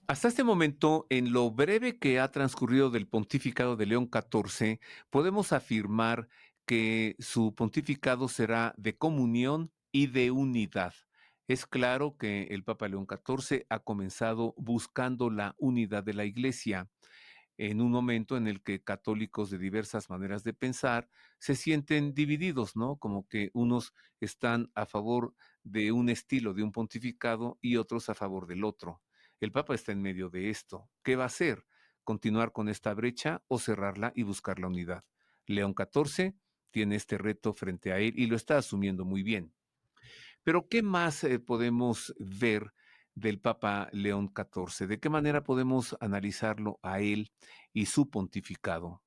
Hasta este momento, en lo breve que ha transcurrido del pontificado de León XIV, podemos afirmar que su pontificado será de comunión y de unidad. Es claro que el Papa León XIV ha comenzado buscando la unidad de la Iglesia en un momento en el que católicos de diversas maneras de pensar se sienten divididos, ¿no? Como que unos están a favor de un estilo, de un pontificado, y otros a favor del otro. El Papa está en medio de esto. ¿Qué va a hacer? ¿Continuar con esta brecha o cerrarla y buscar la unidad? León XIV tiene este reto frente a él y lo está asumiendo muy bien. Pero ¿qué más podemos ver del Papa León XIV? ¿De qué manera podemos analizarlo a él y su pontificado?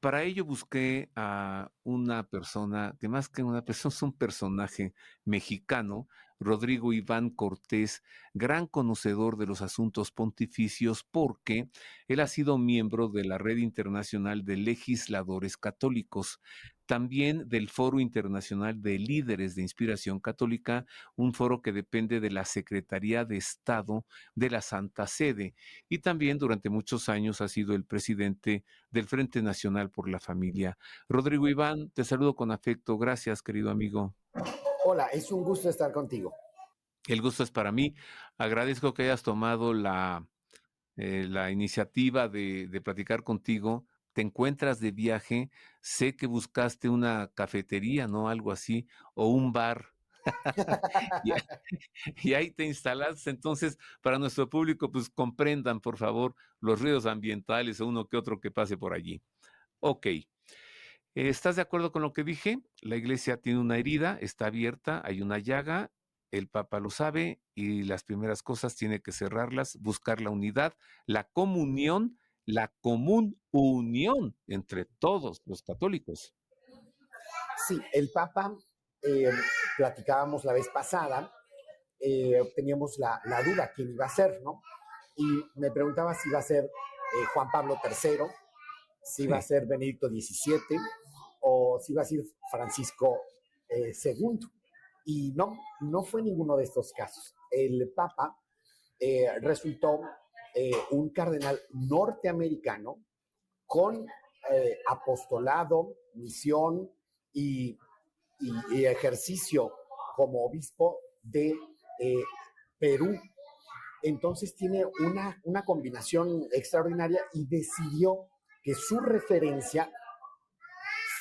Para ello busqué a una persona, que más que una persona, es un personaje mexicano, Rodrigo Iván Cortés, gran conocedor de los asuntos pontificios porque él ha sido miembro de la Red Internacional de Legisladores Católicos, también del Foro Internacional de Líderes de Inspiración Católica, un foro que depende de la Secretaría de Estado de la Santa Sede, y también durante muchos años ha sido el presidente del Frente Nacional por la Familia. Rodrigo Iván, te saludo con afecto. Gracias, querido amigo. Hola, es un gusto estar contigo. El gusto es para mí. Agradezco que hayas tomado la iniciativa de platicar contigo. Te encuentras de viaje. Sé que buscaste una cafetería, ¿no? Algo así, o un bar. y, y ahí te instalaste. Entonces, para nuestro público, pues comprendan, por favor, los ruidos ambientales o uno que otro que pase por allí. Ok. ¿Estás de acuerdo con lo que dije? La iglesia tiene una herida, está abierta, hay una llaga, el Papa lo sabe y las primeras cosas tiene que cerrarlas, buscar la unidad, la comunión, la común unión entre todos los católicos. Sí, el Papa, eh, platicábamos la vez pasada, teníamos la duda quién iba a ser, ¿no? Y me preguntaba si iba a ser Juan Pablo III, si iba a Sí. ser Benedicto XVII o si iba a ser Francisco II. Y no fue ninguno de estos casos. El Papa resultó un cardenal norteamericano con apostolado, misión y, y ejercicio como obispo de eh, Perú. Entonces tiene una combinación extraordinaria y decidió que su referencia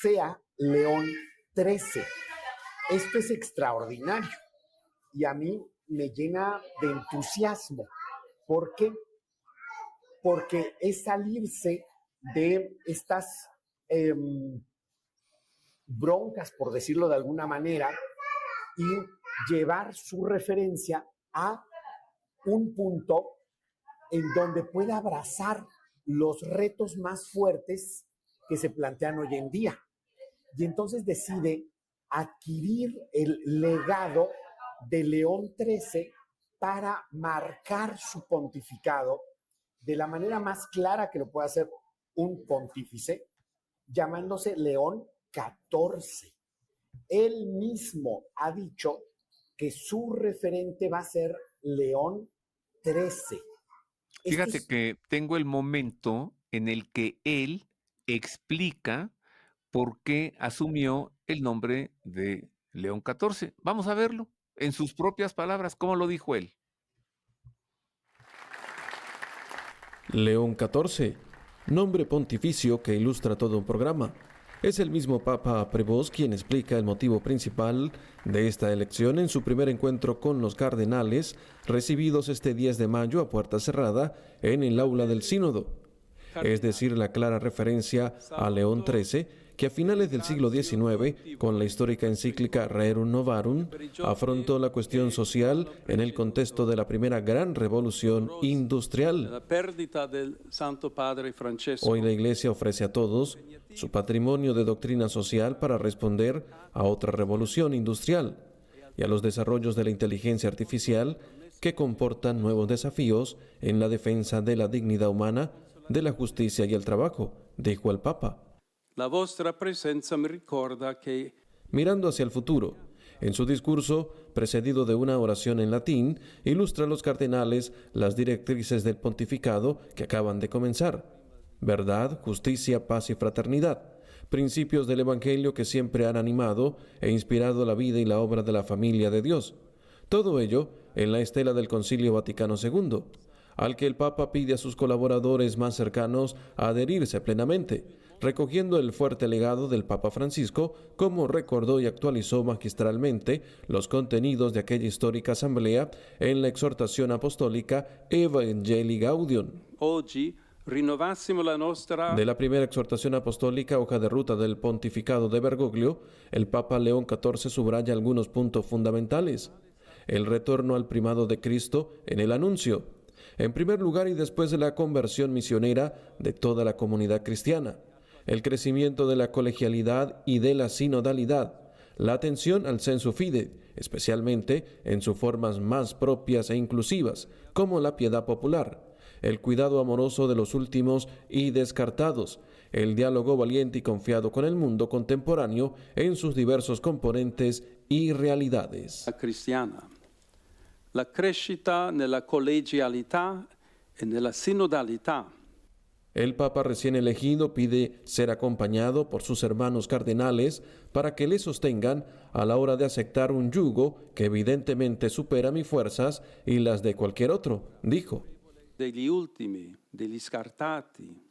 sea León XIII. Esto es extraordinario y a mí me llena de entusiasmo. ¿Por qué? Porque es salirse de estas broncas, por decirlo de alguna manera, y llevar su referencia a un punto en donde pueda abrazar los retos más fuertes que se plantean hoy en día. Y entonces decide adquirir el legado de León XIII para marcar su pontificado de la manera más clara que lo puede hacer un pontífice, llamándose León XIV. Él mismo ha dicho que su referente va a ser León XIII. Fíjate que tengo el momento en el que él explica por qué asumió el nombre de León XIV. Vamos a verlo en sus propias palabras, ¿cómo lo dijo él? León XIV, nombre pontificio que ilustra todo un programa. Es el mismo Papa Prevost quien explica el motivo principal de esta elección en su primer encuentro con los cardenales, recibidos este 10 de mayo a puerta cerrada en el aula del Sínodo. Es decir, la clara referencia a León XIII, que a finales del siglo XIX, con la histórica encíclica Rerum Novarum, afrontó la cuestión social en el contexto de la primera gran revolución industrial. Hoy la Iglesia ofrece a todos su patrimonio de doctrina social para responder a otra revolución industrial y a los desarrollos de la inteligencia artificial que comportan nuevos desafíos en la defensa de la dignidad humana, de la justicia y el trabajo, dijo el Papa. La vostra presenza mi ricorda che Mirando hacia el futuro, En su discurso, precedido de una oración en latín, ilustra a los cardenales las directrices del pontificado que acaban de comenzar: verdad, justicia, paz y fraternidad, principios del Evangelio que siempre han animado e inspirado la vida y la obra de la familia de Dios. Todo ello en la estela del Concilio Vaticano II, al que el Papa pide a sus colaboradores más cercanos a adherirse plenamente, recogiendo el fuerte legado del Papa Francisco, como recordó y actualizó magistralmente los contenidos de aquella histórica asamblea en la exhortación apostólica Evangelii Gaudium. Oggi rinnovassimo la nostra... De la primera exhortación apostólica, hoja de ruta del pontificado de Bergoglio, el Papa León XIV subraya algunos puntos fundamentales: el retorno al primado de Cristo en el anuncio, en primer lugar y después de la conversión misionera de toda la comunidad cristiana, el crecimiento de la colegialidad y de la sinodalidad, la atención al sensu fide, especialmente en sus formas más propias e inclusivas, como la piedad popular, el cuidado amoroso de los últimos y descartados, el diálogo valiente y confiado con el mundo contemporáneo en sus diversos componentes y realidades. cristiana, la crescita nella collegialità e nella sinodalità. El Papa recién elegido pide ser acompañado por sus hermanos cardenales para que le sostengan a la hora de aceptar un yugo que evidentemente supera mis fuerzas y las de cualquier otro, dijo. Degli ultimi, degli scartati,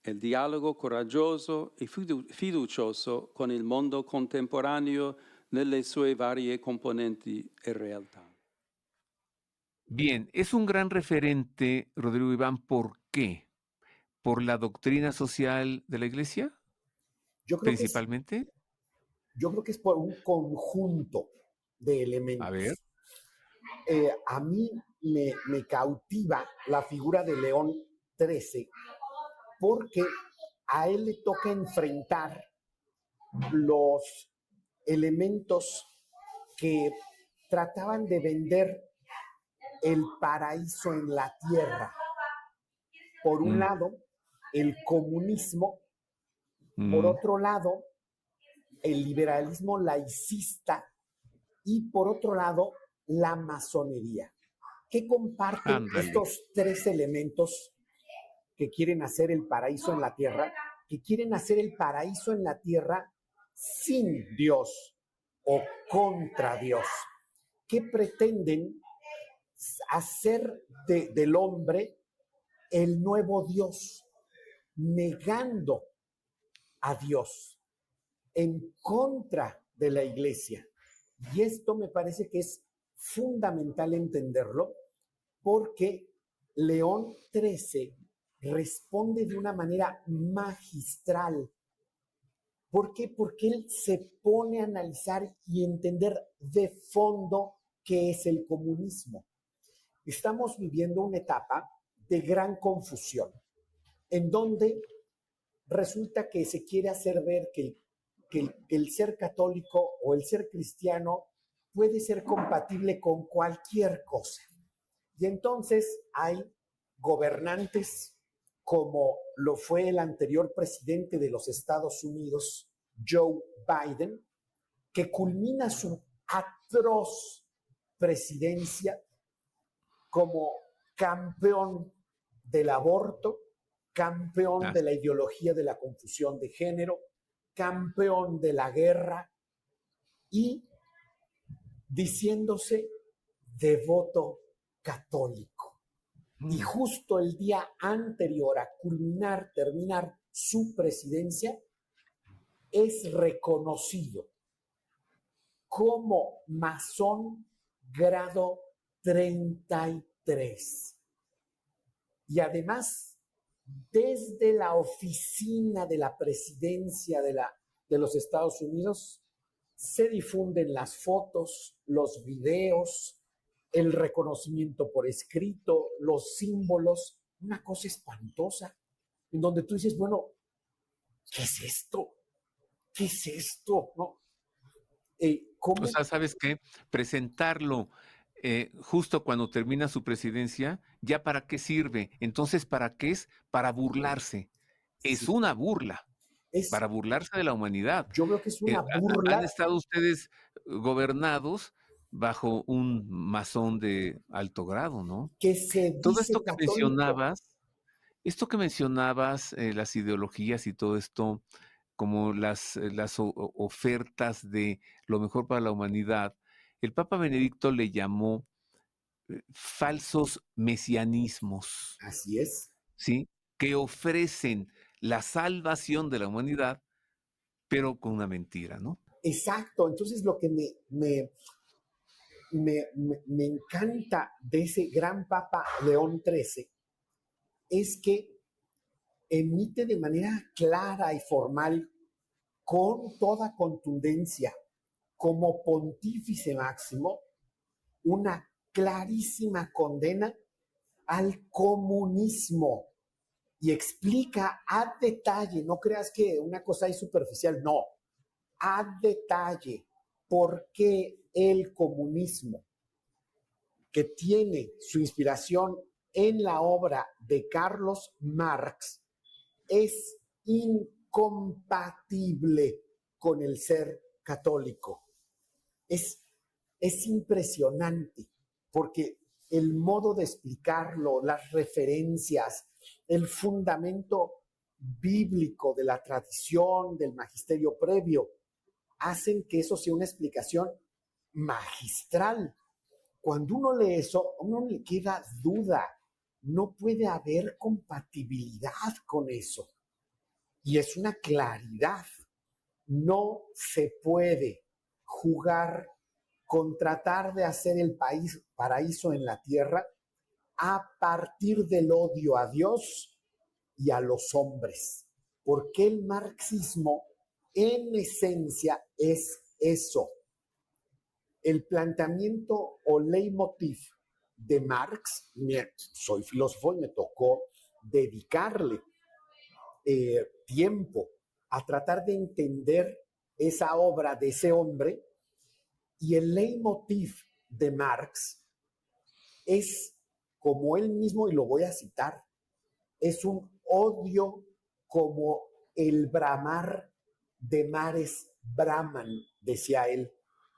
il dialogo coraggioso e fiducioso con il mondo contemporaneo nelle sue varie componenti e realtà. Bien, es un gran referente, Rodrigo Iván, ¿por qué? ¿Por la doctrina social de la Iglesia, Yo creo que es, principalmente? yo creo que es por un conjunto de elementos. A ver. A mí me cautiva la figura de León XIII porque a él le toca enfrentar los elementos que trataban de vender el paraíso en la tierra. Por un lado, el comunismo, por otro lado, el liberalismo laicista y por otro lado, la masonería. ¿Qué comparten Ándale. estos tres elementos que quieren hacer el paraíso en la tierra? Que quieren hacer el paraíso en la tierra sin Dios o contra Dios. ¿Qué pretenden hacer del hombre el nuevo Dios? Negando a Dios, en contra de la iglesia. Y esto me parece que es fundamental entenderlo, porque León XIII responde de una manera magistral. ¿Por qué? Porque él se pone a analizar y entender de fondo qué es el comunismo. Estamos viviendo una etapa de gran confusión, en donde resulta que se quiere hacer ver que el ser católico o el ser cristiano puede ser compatible con cualquier cosa. Y entonces hay gobernantes como lo fue el anterior presidente de los Estados Unidos, Joe Biden, que culmina su atroz presidencia como campeón del aborto, campeón de la ideología de la confusión de género, campeón de la guerra y diciéndose devoto católico. Y justo el día anterior a terminar su presidencia, es reconocido como masón grado 33. Y además, desde la oficina de la presidencia de los Estados Unidos, se difunden las fotos, los videos, el reconocimiento por escrito, los símbolos, una cosa espantosa, en donde tú dices, bueno, ¿qué es esto? ¿Qué es esto? ¿No? O sea, ¿sabes qué? Presentarlo justo cuando termina su presidencia, ¿ya para qué sirve? Entonces, ¿para qué es? Para burlarse. Es Sí. una burla. Es, para burlarse de la humanidad. yo veo que es una Han burla estado ustedes gobernados bajo un masón de alto grado, ¿no? que se Todo dice católico. esto que mencionabas, las ideologías y todo esto, como las ofertas de lo mejor para la humanidad, el Papa Benedicto le llamó falsos mesianismos, Así es. ¿sí? Que ofrecen la salvación de la humanidad, pero con una mentira, ¿no? Exacto. Entonces lo que me encanta de ese gran Papa León XIII es que emite de manera clara y formal, con toda contundencia, como pontífice máximo, una clarísima condena al comunismo y explica a detalle, no creas que una cosa es superficial, no, a detalle por qué el comunismo, que tiene su inspiración en la obra de Carlos Marx, es incompatible con el ser católico. Es impresionante porque el modo de explicarlo, las referencias, el fundamento bíblico de la tradición, del magisterio previo, hacen que eso sea una explicación magistral. Cuando uno lee eso, a uno no le queda duda, no puede haber compatibilidad con eso. Y es una claridad. No se puede jugar con tratar de hacer el paraíso en la tierra a partir del odio a Dios y a los hombres. Porque el marxismo en esencia es eso. El planteamiento o leitmotiv de Marx, soy filósofo y me tocó dedicarle tiempo a tratar de entender esa obra de ese hombre, y el leitmotiv de Marx es, como él mismo, y lo voy a citar, es un odio como el bramar de mares braman, decía él.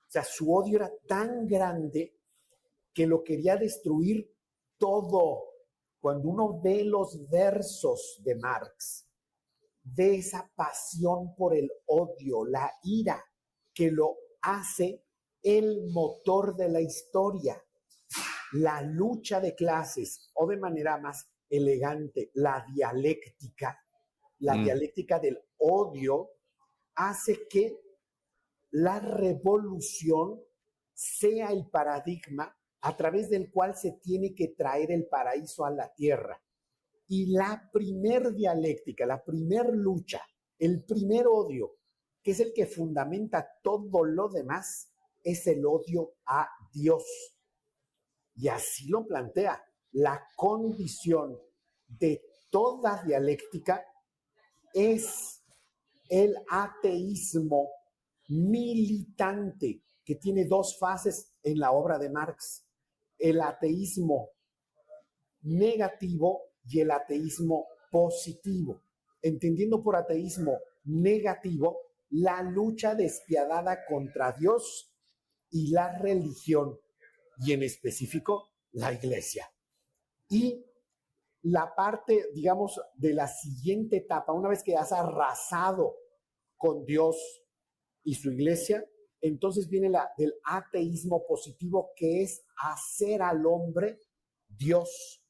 O sea, su odio era tan grande que lo quería destruir todo. Cuando uno ve los versos de Marx, ve esa pasión por el odio, la ira, que lo hace el motor de la historia. La lucha de clases, o de manera más elegante, la dialéctica del odio, hace que la revolución sea el paradigma a través del cual se tiene que traer el paraíso a la tierra. Y la primer dialéctica, la primer lucha, el primer odio, que es el que fundamenta todo lo demás, es el odio a Dios. Y así lo plantea. La condición de toda dialéctica es el ateísmo militante, que tiene dos fases en la obra de Marx: el ateísmo negativo y el ateísmo positivo. Entendiendo por ateísmo negativo la lucha despiadada contra Dios y la religión, y en específico la iglesia. Y la parte, digamos, de la siguiente etapa, una vez que has arrasado con Dios y su iglesia, entonces viene la del ateísmo positivo, que es hacer al hombre Dios.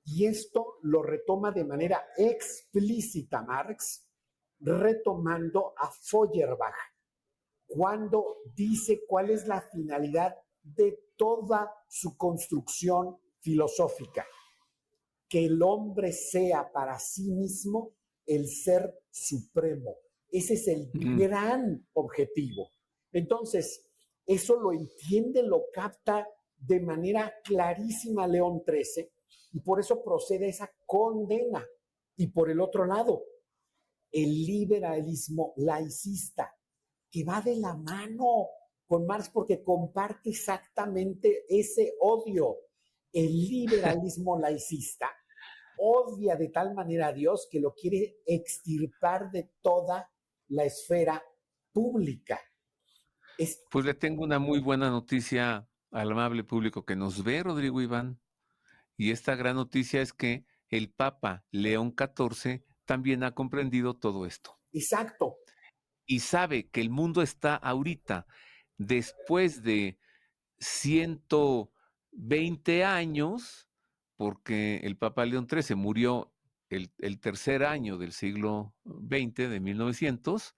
Y esto lo retoma de manera explícita Marx, retomando a Feuerbach, cuando dice cuál es la finalidad de toda su construcción filosófica: que el hombre sea para sí mismo el ser supremo. Ese es el gran objetivo. Entonces, eso lo entiende, lo capta de manera clarísima León XIII, y por eso procede esa condena. Y por el otro lado, el liberalismo laicista, que va de la mano con Marx porque comparte exactamente ese odio. El liberalismo laicista odia de tal manera a Dios que lo quiere extirpar de toda la esfera pública. Pues le tengo una muy buena noticia al amable público que nos ve, Rodrigo Iván. Y esta gran noticia es que el Papa León XIV también ha comprendido todo esto. Exacto. Y sabe que el mundo está ahorita, después de 120 años, porque el Papa León XIII murió el tercer año del siglo XX, de 1900,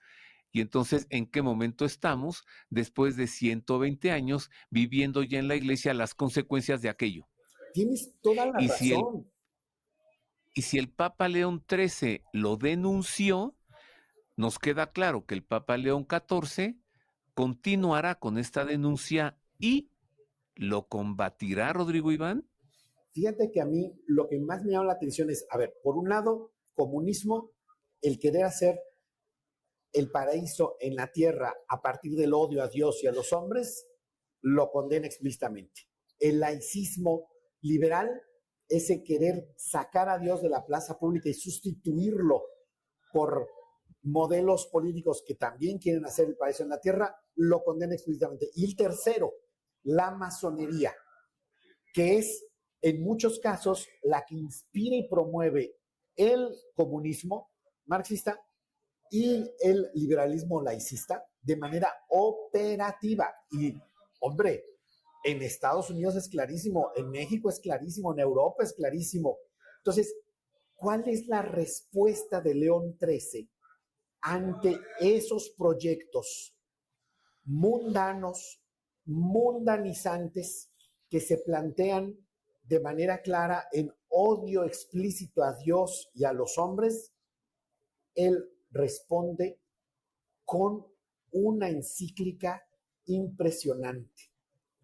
y entonces, ¿en qué momento estamos después de 120 años viviendo ya en la iglesia las consecuencias de aquello? Tienes toda la Y si el, razón. y si el Papa León XIII lo denunció, nos queda claro que el Papa León XIV continuará con esta denuncia y lo combatirá, Rodrigo Iván. Fíjate que a mí lo que más me llama la atención es, a ver, por un lado, comunismo, el querer hacer el paraíso en la tierra a partir del odio a Dios y a los hombres, lo condena explícitamente. El laicismo liberal, ese querer sacar a Dios de la plaza pública y sustituirlo por modelos políticos que también quieren hacer el paraíso en la tierra, lo condena explícitamente. Y el tercero, la masonería, que es en muchos casos la que inspira y promueve el comunismo marxista y el liberalismo laicista de manera operativa. Y, hombre, en Estados Unidos es clarísimo, en México es clarísimo, en Europa es clarísimo. Entonces, ¿cuál es la respuesta de León XIII ante esos proyectos mundanos, mundanizantes, que se plantean de manera clara en odio explícito a Dios y a los hombres? Él responde con una encíclica impresionante,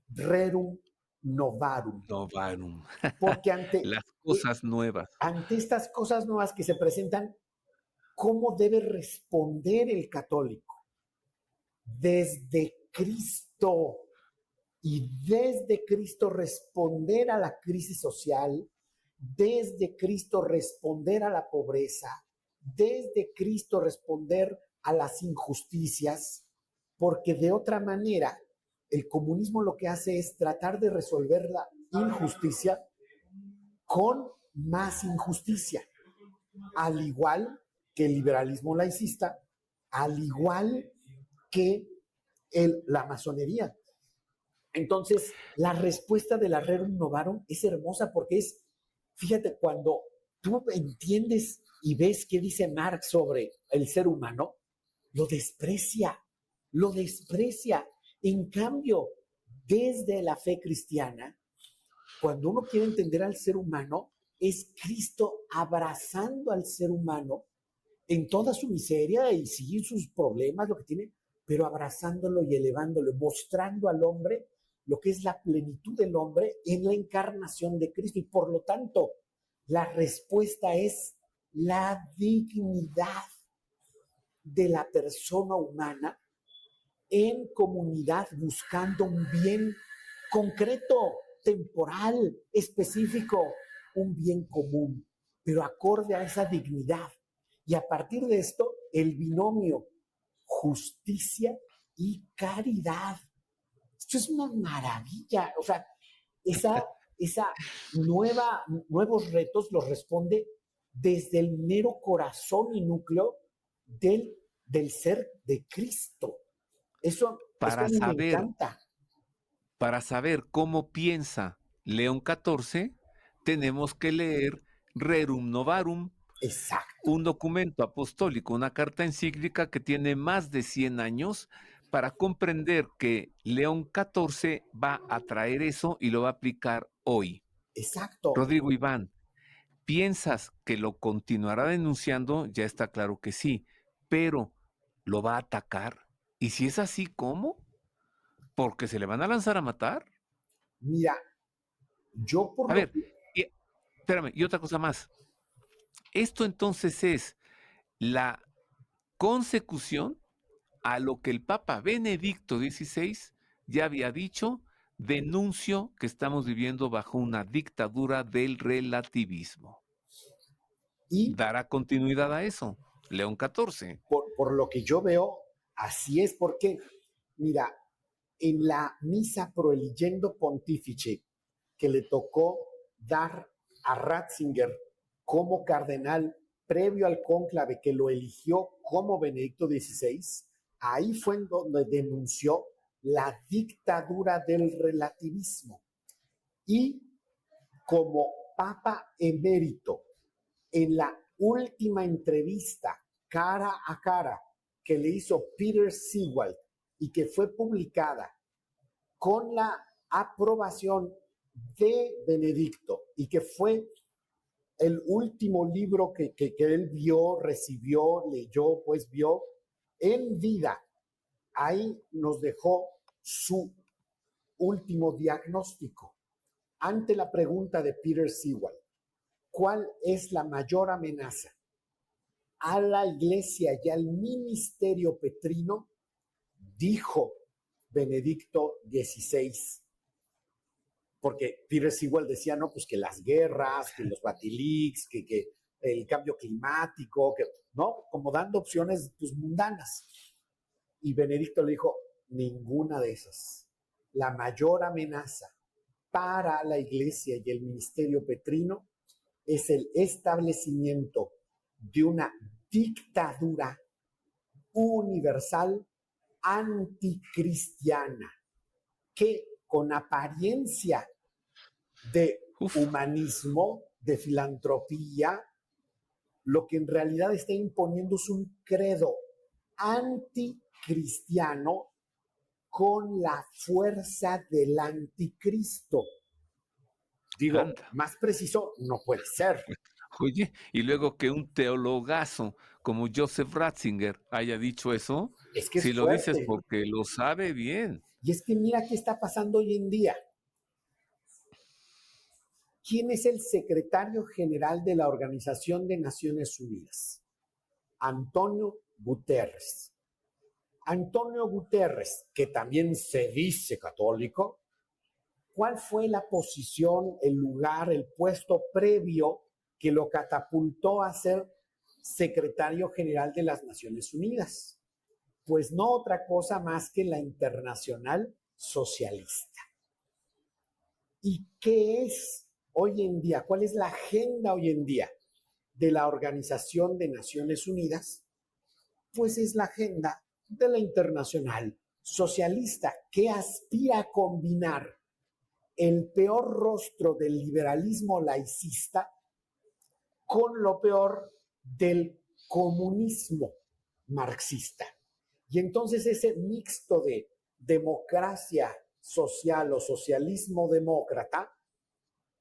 Rerum Novarum, Novarum. porque ante, Las cosas nuevas. ante estas cosas nuevas que se presentan, ¿cómo debe responder el católico? Desde Cristo, y desde Cristo responder a la crisis social, desde Cristo responder a la pobreza, desde Cristo responder a las injusticias, porque de otra manera el comunismo lo que hace es tratar de resolver la injusticia con más injusticia, al igual que el liberalismo laicista, al igual que la masonería. Entonces, la respuesta de la Rerum Novarum es hermosa porque es, fíjate, cuando tú entiendes y ves qué dice Marx sobre el ser humano, lo desprecia, lo desprecia. En cambio, desde la fe cristiana, cuando uno quiere entender al ser humano, es Cristo abrazando al ser humano en toda su miseria y sí, sus problemas, lo que tiene, pero abrazándolo y elevándolo, mostrando al hombre lo que es la plenitud del hombre en la encarnación de Cristo. Y por lo tanto, la respuesta es la dignidad de la persona humana en comunidad, buscando un bien concreto, temporal, específico, un bien común, pero acorde a esa dignidad. Y a partir de esto, el binomio justicia y caridad. Esto es una maravilla. O sea, esa nuevos retos los responde desde el mero corazón y núcleo del ser de Cristo. Eso a mí me encanta. Para saber cómo piensa León XIV, tenemos que leer Rerum Novarum, Exacto. un documento apostólico, una carta encíclica que tiene más de 100 años para comprender que León XIV va a traer eso y lo va a aplicar hoy. Exacto. Rodrigo Iván, ¿piensas que lo continuará denunciando? Ya está claro que sí, pero ¿lo va a atacar? Y si es así, ¿cómo? ¿Porque se le van a lanzar a matar? Mira, yo por A lo ver, que... espérame, y otra cosa más. Esto entonces es la consecución a lo que el Papa Benedicto XVI ya había dicho: denuncio que estamos viviendo bajo una dictadura del relativismo. Y ¿Dará continuidad a eso León XIV? por lo que yo veo, así es, porque, mira, en la misa Proeligendo Pontifice que le tocó dar a Ratzinger como cardenal previo al cónclave que lo eligió como Benedicto XVI, ahí fue en donde denunció la dictadura del relativismo. Y como Papa emérito, en la última entrevista cara a cara que le hizo Peter Sewald y que fue publicada con la aprobación de Benedicto y que fue el último libro que él vio, recibió, leyó, pues vio en vida. Ahí nos dejó su último diagnóstico ante la pregunta de Peter Sewald: ¿cuál es la mayor amenaza a la iglesia y al ministerio petrino? Dijo Benedicto XVI, porque Peter Sewald decía, no, pues que las guerras, que los Batilix, que el cambio climático, que, ¿no? Como dando opciones pues, mundanas. Y Benedicto le dijo, ninguna de esas. La mayor amenaza para la iglesia y el ministerio petrino es el establecimiento de una dictadura universal anticristiana que con apariencia de humanismo, de filantropía, lo que en realidad está imponiendo es un credo anticristiano con la fuerza del anticristo. Digo, Anda. más preciso no puede ser. Oye, y luego que un teologazo como Joseph Ratzinger haya dicho eso, Es que si es lo dices fuerte. porque lo sabe bien. Y es que mira qué está pasando hoy en día. ¿Quién es el secretario general de la Organización de Naciones Unidas? Antonio Guterres. Antonio Guterres, que también se dice católico, ¿cuál fue la posición, el lugar, el puesto previo que lo catapultó a ser secretario general de las Naciones Unidas? Pues no otra cosa más que la Internacional Socialista. ¿Y qué es hoy en día? ¿Cuál es la agenda hoy en día de la Organización de Naciones Unidas? Pues es la agenda de la Internacional Socialista, que aspira a combinar el peor rostro del liberalismo laicista con lo peor del comunismo marxista. Y entonces ese mixto de democracia social o socialismo demócrata,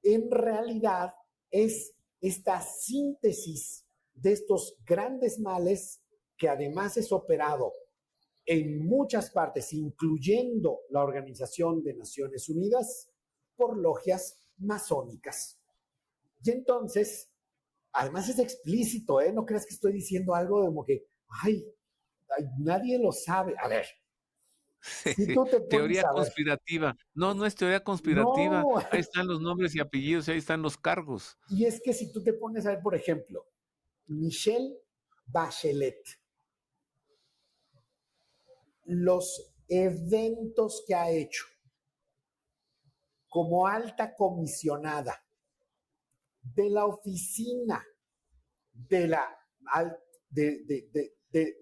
en realidad es esta síntesis de estos grandes males que además es operado en muchas partes, incluyendo la Organización de Naciones Unidas, por logias masónicas. Y entonces, además es explícito, ¿eh? No creas que estoy diciendo algo como que, ay, nadie lo sabe. A ver, si tú te pones Teoría a ver, conspirativa. No, no es teoría conspirativa. no, Ahí están los nombres y apellidos, ahí están los cargos. y es que si tú te pones a ver, por ejemplo, Michelle Bachelet, los eventos que ha hecho como alta comisionada de la oficina de la, de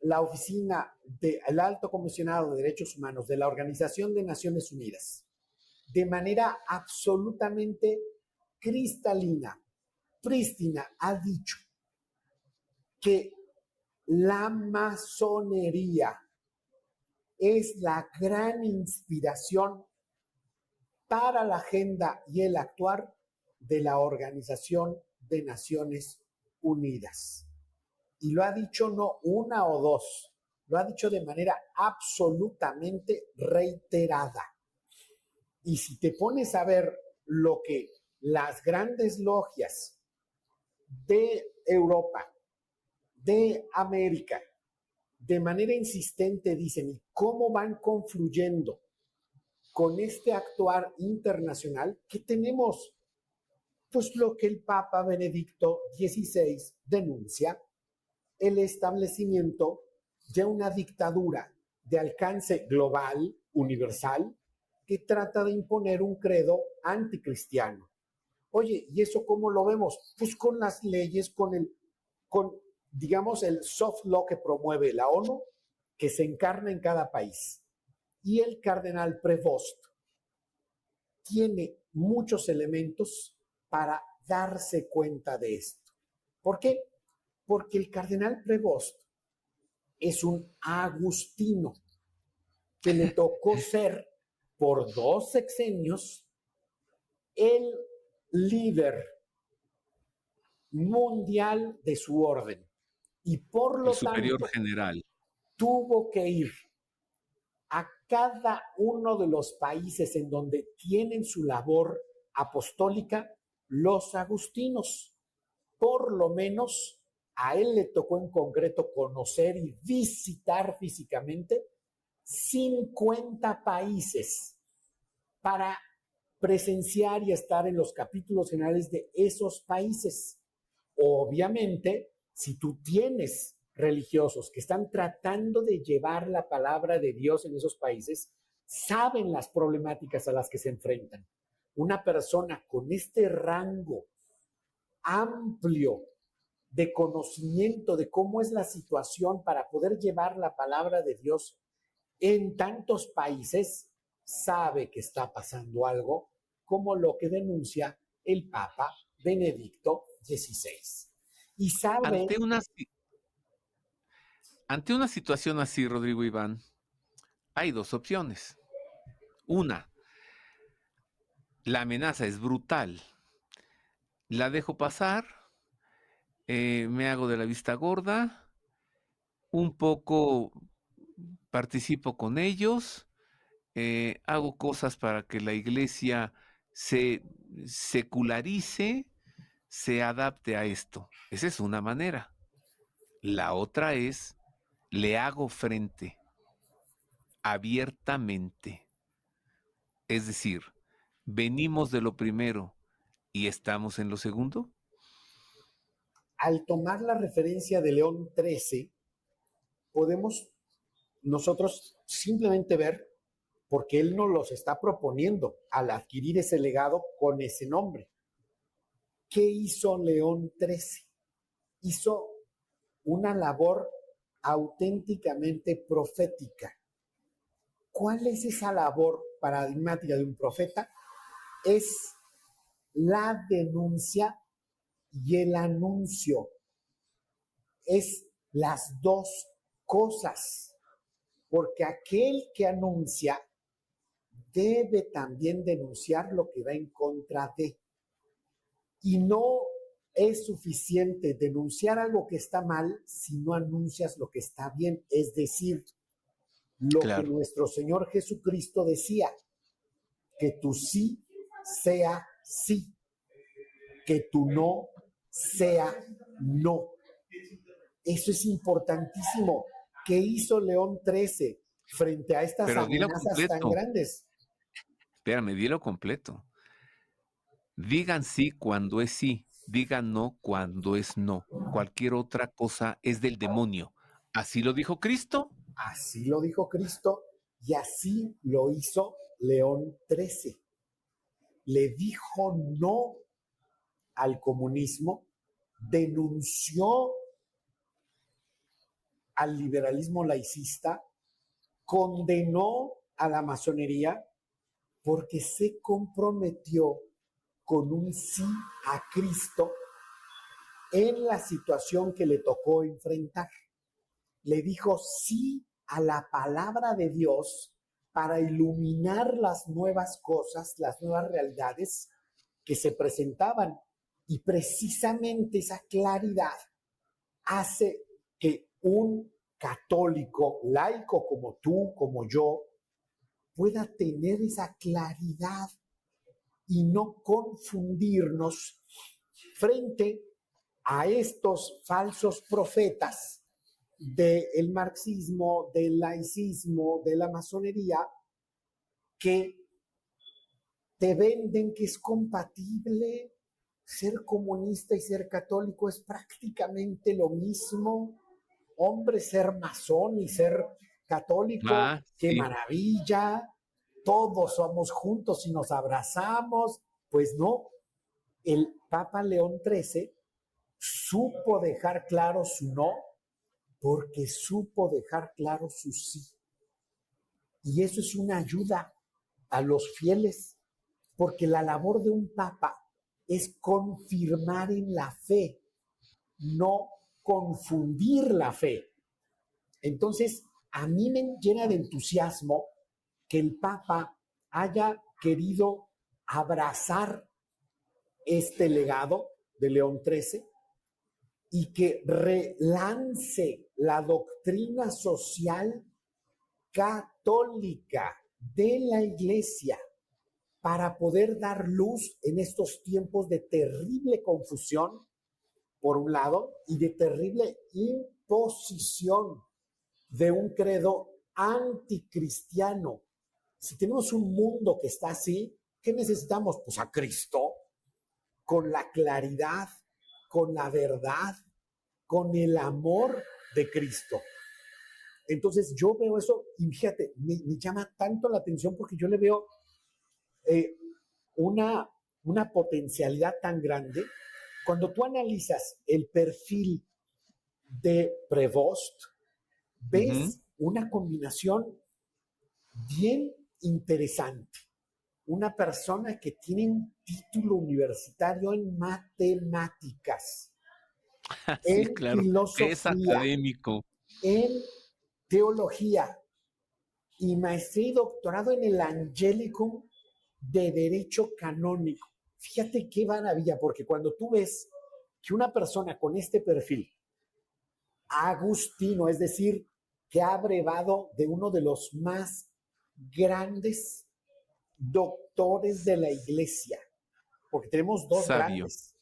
la oficina del Alto Comisionado de Derechos Humanos de la Organización de Naciones Unidas, de manera absolutamente cristalina, prístina, ha dicho que la masonería es la gran inspiración para la agenda y el actuar de la Organización de Naciones Unidas. Y lo ha dicho no una o dos, lo ha dicho de manera absolutamente reiterada. Y si te pones a ver lo que las grandes logias de Europa, de América, de manera insistente dicen y cómo van confluyendo con este actuar internacional, que tenemos pues lo que el Papa Benedicto XVI denuncia, el establecimiento de una dictadura de alcance global, universal, que trata de imponer un credo anticristiano. Oye, ¿y eso cómo lo vemos? Pues con las leyes, con, digamos, el soft law que promueve la ONU, que se encarna en cada país. Y el cardenal Prevost tiene muchos elementos para darse cuenta de esto. ¿Por qué? Porque el cardenal Prevost es un agustino que le tocó ser por 2 sexenios el líder mundial de su orden y por El lo superior tanto general. tuvo que ir a cada uno de los países en donde tienen su labor apostólica los agustinos. Por lo menos a él le tocó en concreto conocer y visitar físicamente 50 países para presenciar y estar en los capítulos generales de esos países. Obviamente, si tú tienes religiosos que están tratando de llevar la palabra de Dios en esos países, saben las problemáticas a las que se enfrentan. Una persona con este rango amplio de conocimiento de cómo es la situación para poder llevar la palabra de Dios en tantos países, sabe que está pasando algo, como lo que denuncia el Papa Benedicto XVI. Y sabe, Ante ante una situación así, Rodrigo Iván, hay 2 opciones. Una, la amenaza es brutal. La dejo pasar, me hago de la vista gorda, un poco participo con ellos, hago cosas para que la iglesia se secularice, se adapte a esto. Esa es una manera. La otra es, le hago frente abiertamente. Es decir, venimos de lo primero y estamos en lo segundo. al tomar la referencia de León XIII, podemos nosotros simplemente ver, porque él nos los está proponiendo al adquirir ese legado con ese nombre. ¿Qué hizo León XIII? Hizo una labor auténticamente profética. ¿Cuál es esa labor paradigmática de un profeta? Es la denuncia y el anuncio. Es las 2 cosas, porque aquel que anuncia debe también denunciar lo que va en contra de. Y no es suficiente denunciar algo que está mal si no anuncias lo que está bien, es decir, lo que Claro. nuestro Señor Jesucristo decía, que tu sí sea sí, que tu no sea no. Eso es importantísimo. ¿Qué hizo León XIII frente a estas Pero dilo amenazas tan completo. grandes? Espérame, dilo completo. Digan sí cuando es sí, digan no cuando es no. Cualquier otra cosa es del demonio. ¿Así lo dijo Cristo? Así lo dijo Cristo y así lo hizo León XIII. Le dijo no al comunismo, denunció al liberalismo laicista, condenó a la masonería porque se comprometió con un sí a Cristo en la situación que le tocó enfrentar. Le dijo sí a la palabra de Dios para iluminar las nuevas cosas, las nuevas realidades que se presentaban. Y precisamente esa claridad hace que un católico laico como tú, como yo, pueda tener esa claridad y no confundirnos frente a estos falsos profetas del marxismo, del laicismo, de la masonería, que te venden que es compatible ser comunista y ser católico, es prácticamente lo mismo. hombre ser masón y ser católico, qué Sí. maravilla, todos somos juntos y nos abrazamos. Pues no, el Papa León XIII supo dejar claro su no porque supo dejar claro su sí. Y eso es una ayuda a los fieles, porque la labor de un papa es confirmar en la fe, no confundir la fe. Entonces, a mí me llena de entusiasmo que el papa haya querido abrazar este legado de León XIII y que relance la doctrina social católica de la Iglesia para poder dar luz en estos tiempos de terrible confusión, por un lado, y de terrible imposición de un credo anticristiano. Si tenemos un mundo que está así, ¿qué necesitamos? Pues a Cristo, con la claridad, con la verdad, con el amor de Cristo. Entonces yo veo eso y fíjate, me llama tanto la atención porque yo le veo eh, una potencialidad tan grande. Cuando tú analizas el perfil de Prevost, Ujú. ves una combinación bien interesante. Una persona que tiene un título universitario en matemáticas, Sí, en claro, que es filosofía, académico. en teología y maestría y doctorado en el Angelicum de Derecho Canónico. Fíjate qué maravilla, porque cuando tú ves que una persona con este perfil, agustino, es decir, que ha brevado de uno de los más grandes doctores de la iglesia, porque tenemos dos Sabio, grandes,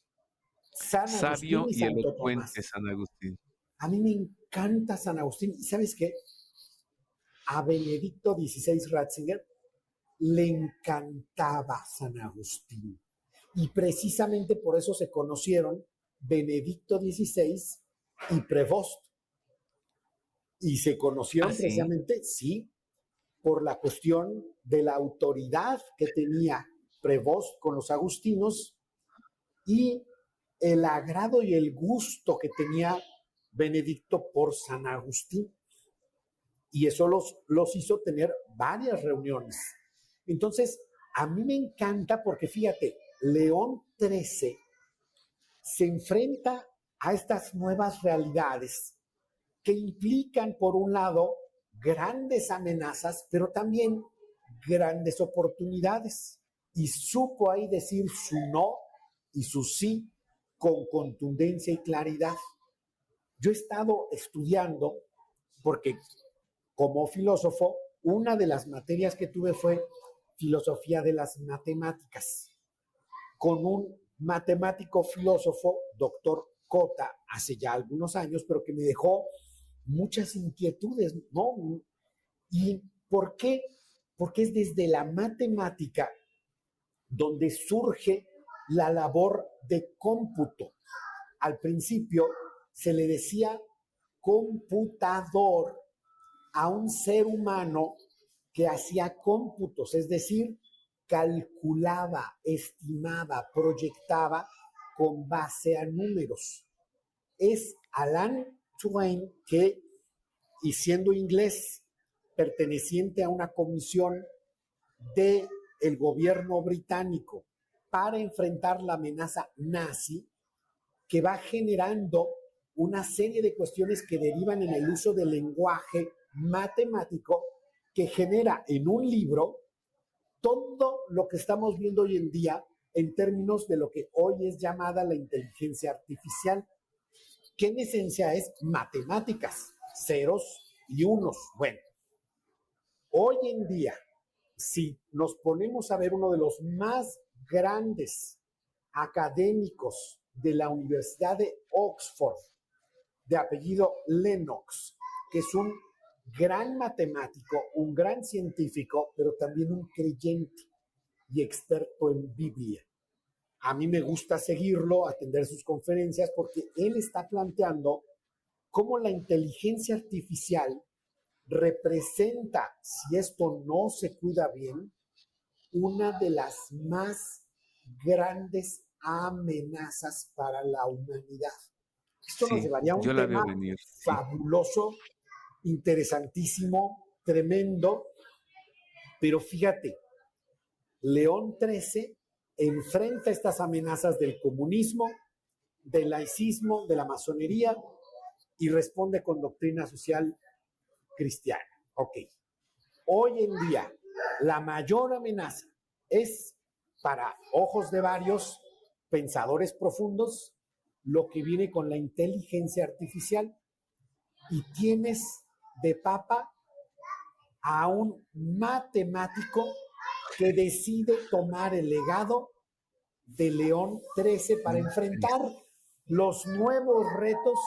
San Agustín sabio y y Santo elocuente Tomás. San Agustín. A mí me encanta San Agustín. ¿Y sabes qué? A Benedicto XVI Ratzinger le encantaba San Agustín. Y precisamente por eso se conocieron Benedicto XVI y Prevost. Y se Ah, conocieron sí. precisamente, sí, por la cuestión de la autoridad que tenía Prevost con los agustinos y el agrado y el gusto que tenía Benedicto por San Agustín. Y eso los hizo tener varias reuniones. Entonces, a mí me encanta porque fíjate, León XIII se enfrenta a estas nuevas realidades que implican, por un lado, grandes amenazas, pero también grandes oportunidades. Y supo ahí decir su no y su sí con contundencia y claridad. Yo he estado estudiando, porque como filósofo, una de las materias que tuve fue filosofía de las matemáticas, con un matemático filósofo, doctor Cota, hace ya algunos años, pero que me dejó muchas inquietudes, ¿no? ¿Y por qué? Porque es desde la matemática donde surge la labor de cómputo. Al principio se le decía computador a un ser humano que hacía cómputos, es decir, calculaba, estimaba, proyectaba con base a números. Es Alan Turing que, y siendo inglés, perteneciente a una comisión del gobierno británico para enfrentar la amenaza nazi, que va generando una serie de cuestiones que derivan en el uso del lenguaje matemático que genera en un libro todo lo que estamos viendo hoy en día en términos de lo que hoy es llamada la inteligencia artificial, que en esencia es matemáticas, ceros y unos. Bueno, hoy en día, si nos ponemos a ver uno de los más grandes académicos de la Universidad de Oxford, de apellido Lennox, que es un gran matemático, un gran científico, pero también un creyente y experto en Biblia. A mí me gusta seguirlo, atender sus conferencias, porque él está planteando cómo la inteligencia artificial representa, si esto no se cuida bien, una de las más grandes amenazas para la humanidad. Esto nos Sí, llevaría a un yo la veo tema venir, sí. fabuloso, interesantísimo, tremendo, pero fíjate, León XIII enfrenta estas amenazas del comunismo, del laicismo, de la masonería y responde con doctrina social cristiana. Ok. Hoy en día, la mayor amenaza es, para ojos de varios pensadores profundos, lo que viene con la inteligencia artificial. Y tienes de papa a un matemático que decide tomar el legado de León XIII para Mm, enfrentar los nuevos retos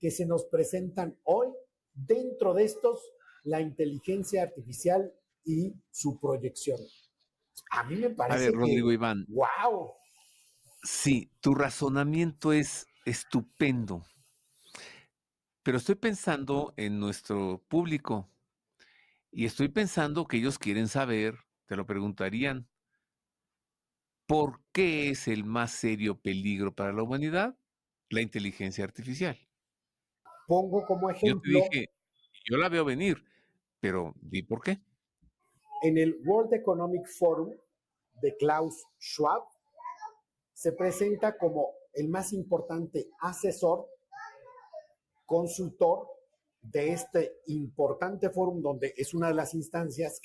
que se nos presentan hoy. Dentro de estos, la inteligencia artificial y su proyección. A mí me A ver, parece Rodrigo que, Iván, wow, sí, tu razonamiento es estupendo, pero estoy pensando en nuestro público y estoy pensando que ellos quieren saber, te lo preguntarían, ¿por qué es el más serio peligro para la humanidad? La inteligencia artificial. pongo como Yo te ejemplo dije, yo la veo venir, pero di por qué. en el World Economic Forum de Klaus Schwab, se presenta como el más importante asesor, consultor de este importante foro, donde es una de las instancias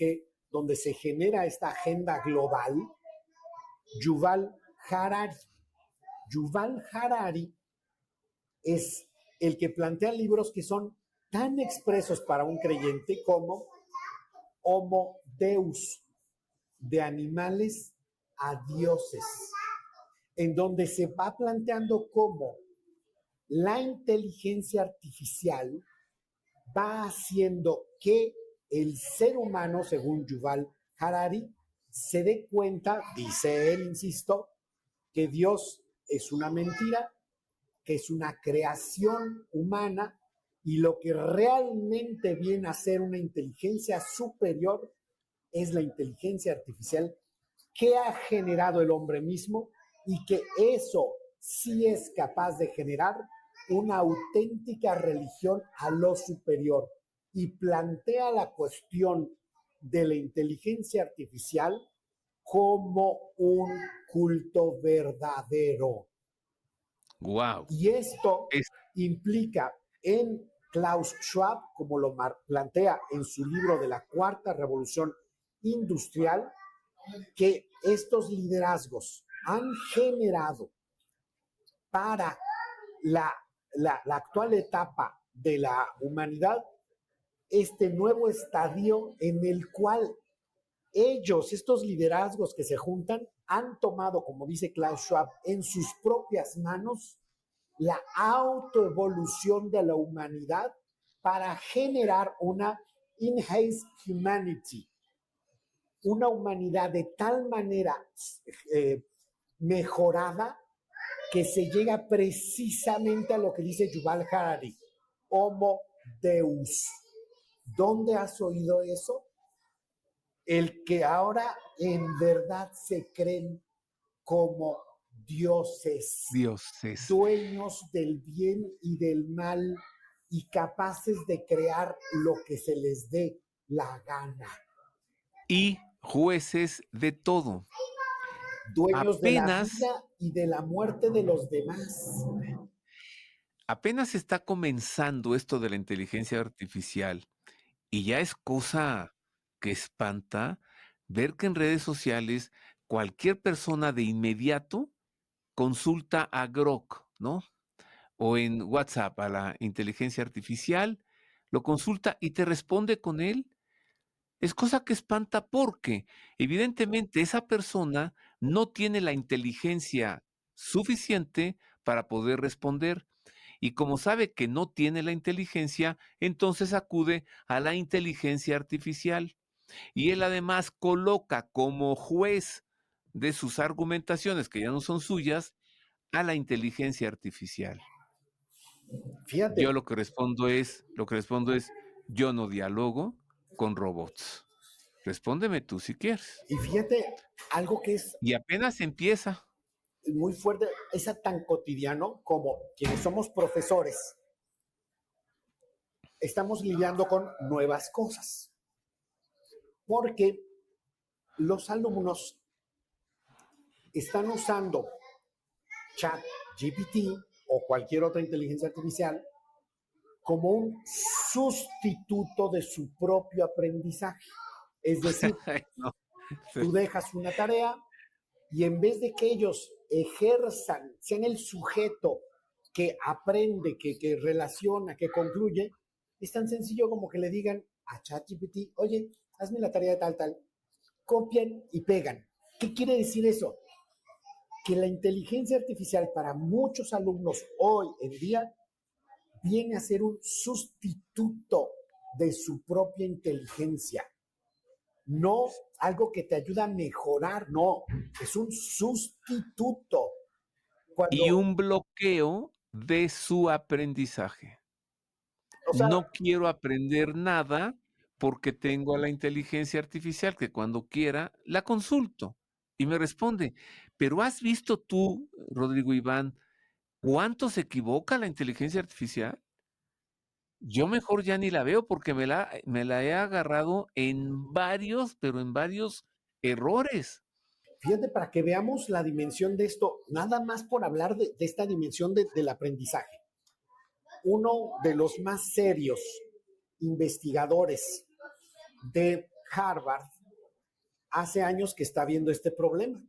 donde se genera esta agenda global, Yuval Harari. Yuval Harari es el que plantea libros que son tan expresos para un creyente como Homo Deus, de animales a dioses, en donde se va planteando cómo la inteligencia artificial va haciendo que el ser humano, según Yuval Harari, se dé cuenta, dice él, insisto, que Dios es una mentira, que es una creación humana y lo que realmente viene a ser una inteligencia superior es la inteligencia artificial que ha generado el hombre mismo y que eso sí es capaz de generar una auténtica religión a lo superior y plantea la cuestión de la inteligencia artificial como un culto verdadero. Guau. Y esto Es implica en Klaus Schwab, como lo plantea en su libro de la Cuarta Revolución Industrial, que estos liderazgos han generado para la actual etapa de la humanidad este nuevo estadio en el cual ellos, estos liderazgos que se juntan, han tomado, como dice Klaus Schwab, en sus propias manos la autoevolución de la humanidad para generar una enhanced humanity, una humanidad de tal manera eh, mejorada que se llega precisamente a lo que dice Yuval Harari, Homo Deus. ¿Dónde has oído eso? El que ahora en verdad se creen como dioses, dioses. dueños del bien y del mal y capaces de crear lo que se les dé la gana. Y jueces de todo. Dueños de la Apenas, vida y de la muerte de los demás. apenas está comenzando esto de la inteligencia artificial y ya es cosa que espanta ver que en redes sociales cualquier persona de inmediato consulta a Grok, ¿no? O en WhatsApp a la inteligencia artificial, lo consulta y te responde con él. Es cosa que espanta porque evidentemente esa persona no tiene la inteligencia suficiente para poder responder. Y como sabe que no tiene la inteligencia, entonces acude a la inteligencia artificial. Y él además coloca como juez de sus argumentaciones, que ya no son suyas, a la inteligencia artificial. Fíjate, Yo lo que respondo es, yo no dialogo con robots. Respóndeme tú si quieres. y fíjate, algo que es Y apenas empieza. muy fuerte, es tan cotidiano como quienes somos profesores, estamos lidiando con nuevas cosas, porque los alumnos están usando Chat GPT o cualquier otra inteligencia artificial como un sustituto de su propio aprendizaje. Es decir, No, sí. tú dejas una tarea y en vez de que ellos ejerzan, sean el sujeto que aprende, que relaciona, que concluye, es tan sencillo como que le digan a ChatGPT, oye, hazme la tarea de tal, tal. Copian y pegan. ¿Qué quiere decir eso? Que la inteligencia artificial para muchos alumnos hoy en día viene a ser un sustituto de su propia inteligencia. No algo que te ayuda a mejorar, no, es un sustituto. Y Cuando, un bloqueo de su aprendizaje. o sea, No quiero aprender nada porque tengo a la inteligencia artificial que cuando quiera la consulto y me responde. Pero ¿has visto tú, Rodrigo Iván, cuánto se equivoca la inteligencia artificial? Yo mejor ya ni la veo porque me la he agarrado en varios, pero en varios errores. fíjate, para que veamos la dimensión de esto, nada más por hablar de esta dimensión del aprendizaje. Uno de los más serios investigadores de Harvard hace años que está viendo este problema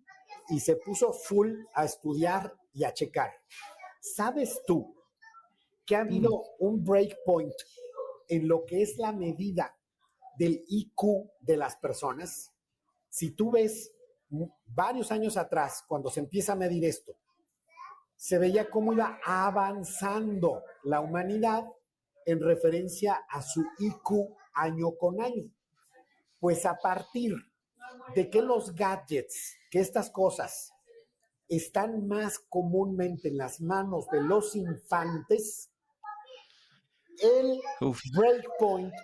y se puso full a estudiar y a checar. ¿Sabes tú que ha Mm, habido un breakpoint en lo que es la medida del IQ de las personas? Si tú ves varios años atrás, cuando se empieza a medir esto, se veía cómo iba avanzando la humanidad en referencia a su IQ año con año. Pues a partir de que los gadgets, que estas cosas están más comúnmente en las manos de los infantes, el uf, breakpoint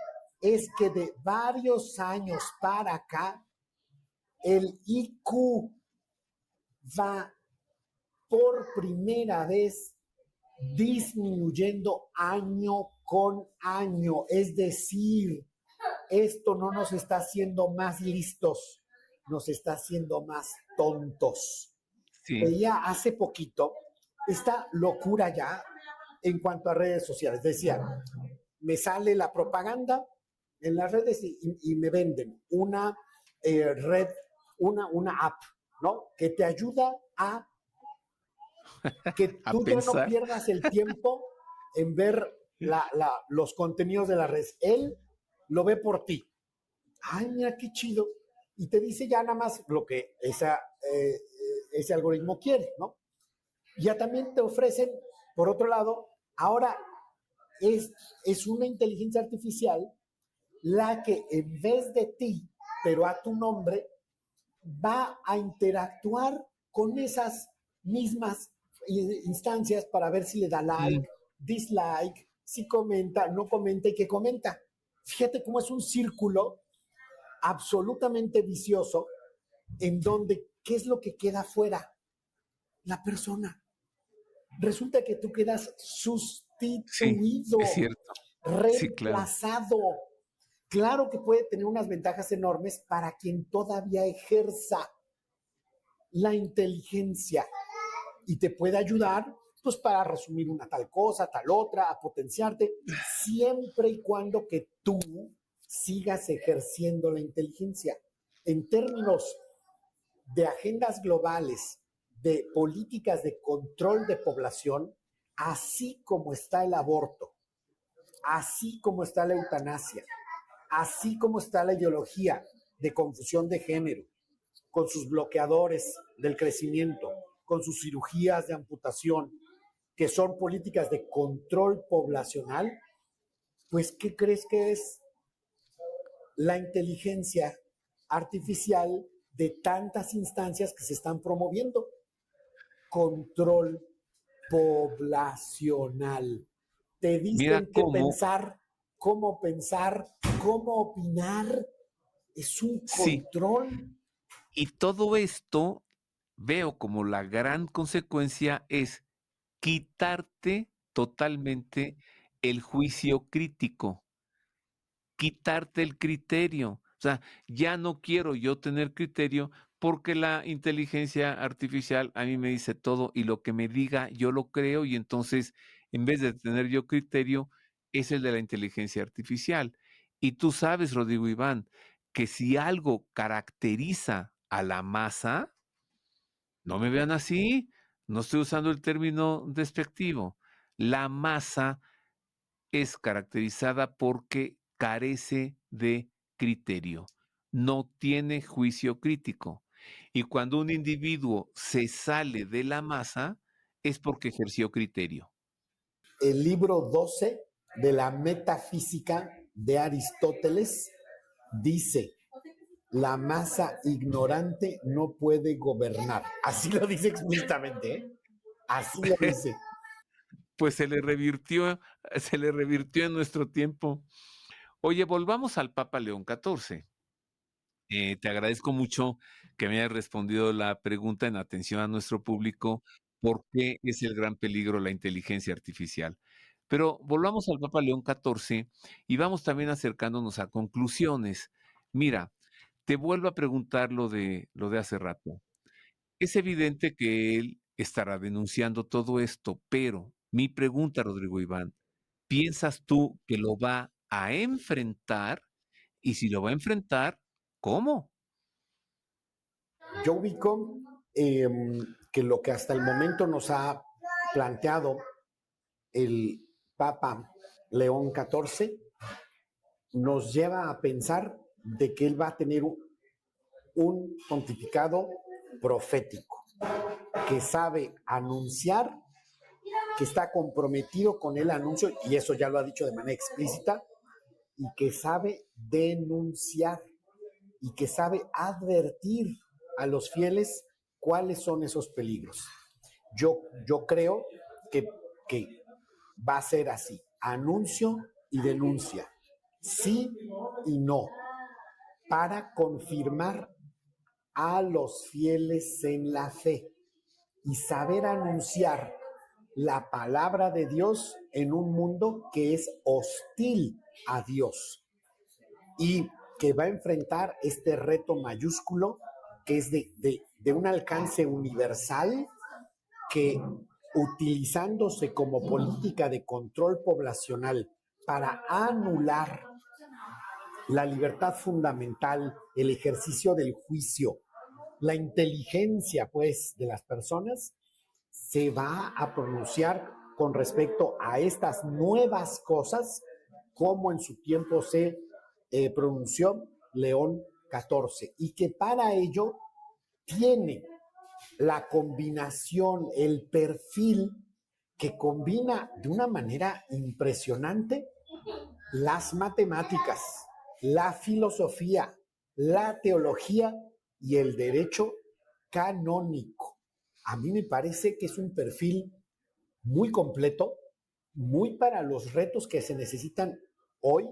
es que de varios años para acá, el IQ va por primera vez disminuyendo año con año. Es decir, esto no nos está haciendo más listos, nos está haciendo más tontos. sí, Veía hace poquito esta locura ya en cuanto a redes sociales. Decía, me sale la propaganda en las redes y me venden una red, una app, ¿no? Que te ayuda a que a tú ya no pensar. pierdas el tiempo en ver los contenidos de la red. Él lo ve por ti. Ay, mira qué chido. Y te dice ya nada más lo que ese algoritmo quiere, ¿no? Ya también te ofrecen, por otro lado, ahora es una inteligencia artificial la que en vez de ti, pero a tu nombre, va a interactuar con esas mismas instancias para ver si le da like, Mm, dislike, si comenta, no comenta y qué comenta. Fíjate cómo es un círculo absolutamente vicioso en donde, ¿qué es lo que queda fuera? La persona. Resulta que tú quedas sí, sustituido, es cierto. Sí, claro. reemplazado. Claro que puede tener unas ventajas enormes para quien todavía ejerza la inteligencia y te puede ayudar pues para resumir una tal cosa, tal otra, a potenciarte, siempre y cuando que tú sigas ejerciendo la inteligencia. En términos de agendas globales, de políticas de control de población, así como está el aborto, así como está la eutanasia, así como está la ideología de confusión de género, con sus bloqueadores del crecimiento, con sus cirugías de amputación, que son políticas de control poblacional, pues ¿qué crees que es la inteligencia artificial de tantas instancias que se están promoviendo? Control poblacional. te Mira dicen qué cómo, pensar, cómo opinar. Es un sí, control. y todo esto veo como la gran consecuencia es quitarte totalmente el juicio crítico, quitarte el criterio. O sea, ya no quiero yo tener criterio porque la inteligencia artificial a mí me dice todo y lo que me diga yo lo creo y entonces en vez de tener yo criterio es el de la inteligencia artificial. Y tú sabes, Rodrigo Iván, que si algo caracteriza a la masa, no me vean así, no estoy usando el término despectivo. La masa es caracterizada porque carece de criterio, no tiene juicio crítico. Y cuando un individuo se sale de la masa, es porque ejerció criterio. El libro 12 de la Metafísica de Aristóteles dice, la masa ignorante no puede gobernar. Así lo dice explícitamente, ¿eh? Así lo dice. Pues se le revirtió en nuestro tiempo. Oye, volvamos al Papa León XIV. Te agradezco mucho que me hayas respondido la pregunta en atención a nuestro público, ¿por qué es el gran peligro la inteligencia artificial? Pero volvamos al Papa León XIV y vamos también acercándonos a conclusiones. Mira, te vuelvo a preguntar lo de hace rato. Es evidente que él estará denunciando todo esto, pero mi pregunta, Rodrigo Iván, ¿piensas tú que lo va a enfrentar? Y si lo va a enfrentar, ¿cómo? Yo ubico que lo que hasta el momento nos ha planteado el Papa León XIV nos lleva a pensar de que él va a tener un pontificado profético, que sabe anunciar, que está comprometido con el anuncio, y eso ya lo ha dicho de manera explícita, y que sabe denunciar y que sabe advertir a los fieles cuáles son esos peligros. Yo creo que va a ser así, anuncio y denuncia, sí y no, para confirmar a los fieles en la fe y saber anunciar la palabra de Dios en un mundo que es hostil a Dios y que va a enfrentar este reto mayúsculo que es de un alcance universal que utilizándose como política de control poblacional para anular la libertad fundamental, el ejercicio del juicio, la inteligencia, pues, de las personas, se va a pronunciar con respecto a estas nuevas cosas, como en su tiempo se pronunció León XIV, y que para ello tiene la combinación, el perfil que combina de una manera impresionante las matemáticas, la filosofía, la teología y el derecho canónico. A mí me parece que es un perfil muy completo, muy para los retos que se necesitan hoy,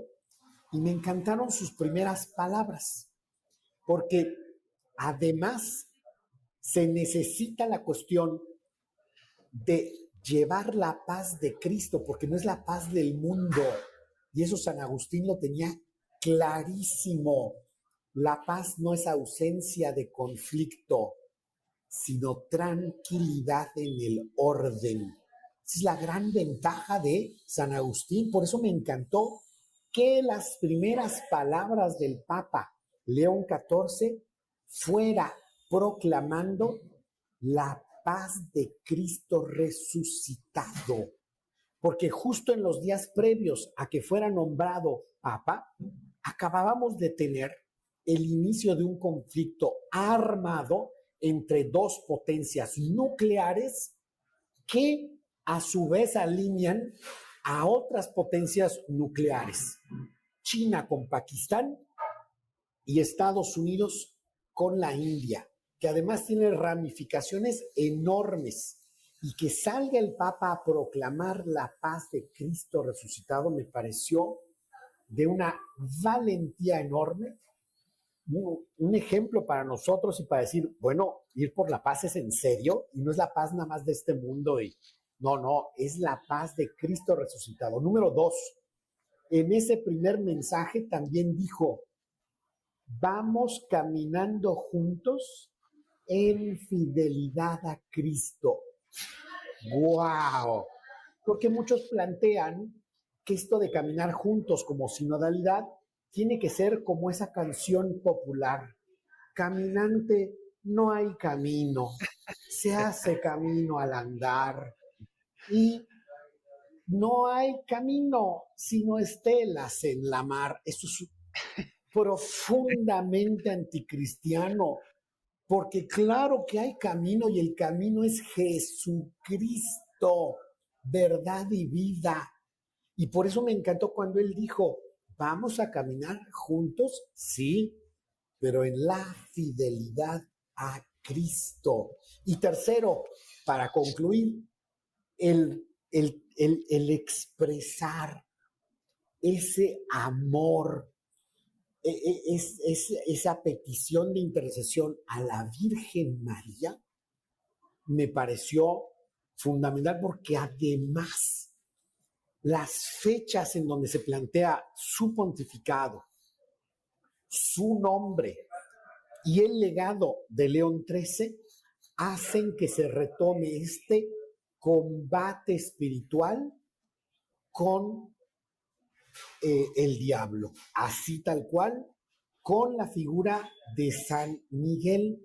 y me encantaron sus primeras palabras, porque además se necesita la cuestión de llevar la paz de Cristo, porque no es la paz del mundo. Y eso San Agustín lo tenía clarísimo. La paz no es ausencia de conflicto, sino tranquilidad en el orden. Esa es la gran ventaja de San Agustín. Por eso me encantó que las primeras palabras del Papa León XIV fuera proclamando la paz de Cristo resucitado. Porque justo en los días previos a que fuera nombrado Papa, acabábamos de tener el inicio de un conflicto armado entre dos potencias nucleares que a su vez alinean a otras potencias nucleares. China con Pakistán y Estados Unidos con la India, que además tiene ramificaciones enormes. y que salga el Papa a proclamar la paz de Cristo resucitado me pareció de una valentía enorme, un ejemplo para nosotros y para decir, bueno, ir por la paz es en serio y no es la paz nada más de este mundo y no, es la paz de Cristo resucitado. Número 2, en ese primer mensaje también dijo, vamos caminando juntos en fidelidad a Cristo. ¡Wow! Porque muchos plantean que esto de caminar juntos como sinodalidad tiene que ser como esa canción popular. Caminante, no hay camino, se hace camino al andar. Y no hay camino sino estelas en la mar. Eso es profundamente anticristiano, porque claro que hay camino y el camino es Jesucristo, verdad y vida. Y por eso me encantó cuando él dijo, vamos a caminar juntos, sí, pero en la fidelidad a Cristo. Y tercero, para concluir, el expresar ese amor, esa petición de intercesión a la Virgen María, me pareció fundamental porque además las fechas en donde se plantea su pontificado, su nombre y el legado de León XIII hacen que se retome este combate espiritual con el diablo, así tal cual, con la figura de San Miguel,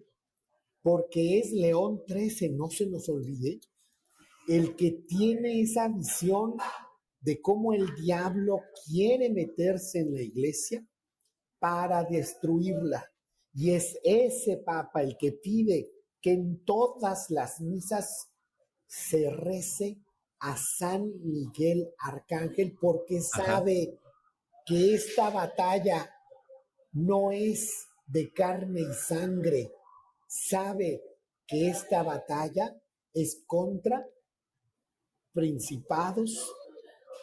porque es León XIII, no se nos olvide, el que tiene esa visión de cómo el diablo quiere meterse en la iglesia para destruirla. Y es ese papa el que pide que en todas las misas se rece a San Miguel Arcángel, porque sabe que esta batalla no es de carne y sangre, sabe que esta batalla es contra principados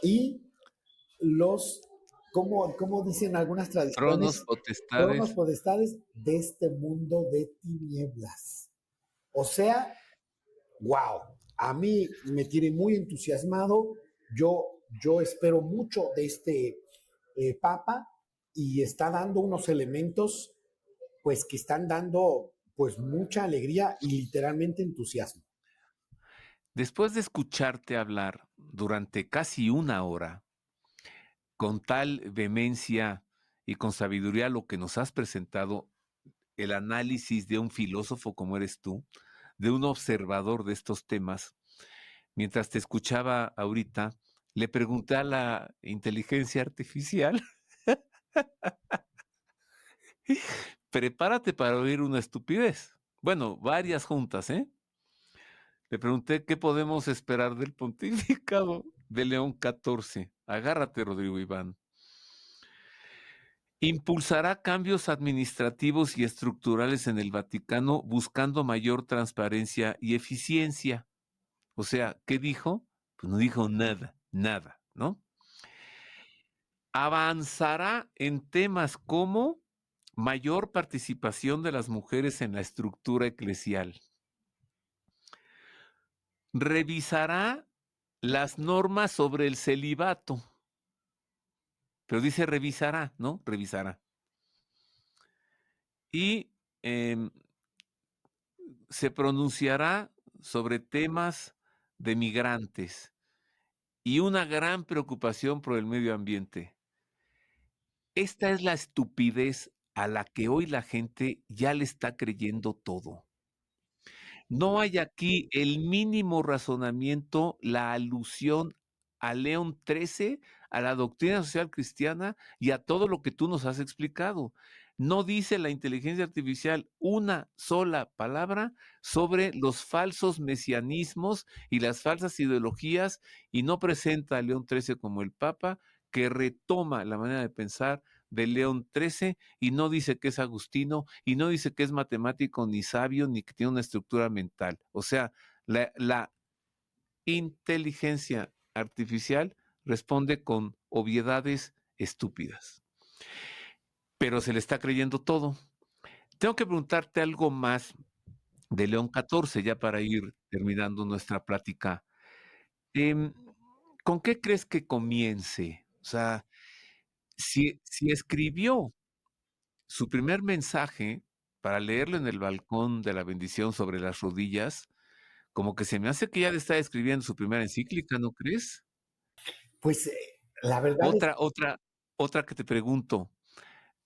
y los, como dicen algunas Tronos, tradiciones, tronos potestades. potestades de este mundo de tinieblas. O sea, wow, a mí me tiene muy entusiasmado. Yo espero mucho de este Papa y está dando unos elementos pues que están dando pues mucha alegría y literalmente entusiasmo. Después de escucharte hablar durante casi una hora, con tal vehemencia y con sabiduría lo que nos has presentado, el análisis de un filósofo como eres tú, de un observador de estos temas, mientras te escuchaba ahorita, le pregunté a la inteligencia artificial, prepárate para oír una estupidez. Bueno, varias juntas, ¿eh? Le pregunté qué podemos esperar del pontificado de León XIV. Agárrate, Rodrigo Iván. Impulsará cambios administrativos y estructurales en el Vaticano buscando mayor transparencia y eficiencia. O sea, ¿qué dijo? Pues no dijo nada, nada, ¿no? Avanzará en temas como mayor participación de las mujeres en la estructura eclesial. Revisará las normas sobre el celibato. Pero dice revisará, ¿no? Revisará. Y se pronunciará sobre temas de migrantes y una gran preocupación por el medio ambiente. Esta es la estupidez a la que hoy la gente ya le está creyendo todo. No hay aquí el mínimo razonamiento, la alusión a León XIII, a la doctrina social cristiana y a todo lo que tú nos has explicado. No dice la inteligencia artificial una sola palabra sobre los falsos mesianismos y las falsas ideologías y no presenta a León XIII como el Papa que retoma la manera de pensar de León XIII y no dice que es agustino y no dice que es matemático ni sabio ni que tiene una estructura mental. O sea, la inteligencia artificial responde con obviedades estúpidas, pero se le está creyendo todo. Tengo que preguntarte algo más de León XIV, ya para ir terminando nuestra plática. Em, ¿Con qué crees que comience? O sea, si escribió su primer mensaje para leerlo en el balcón de la bendición sobre las rodillas, como que se me hace que ya le está escribiendo su primera encíclica, ¿no crees? Pues la verdad es, Otra que te pregunto,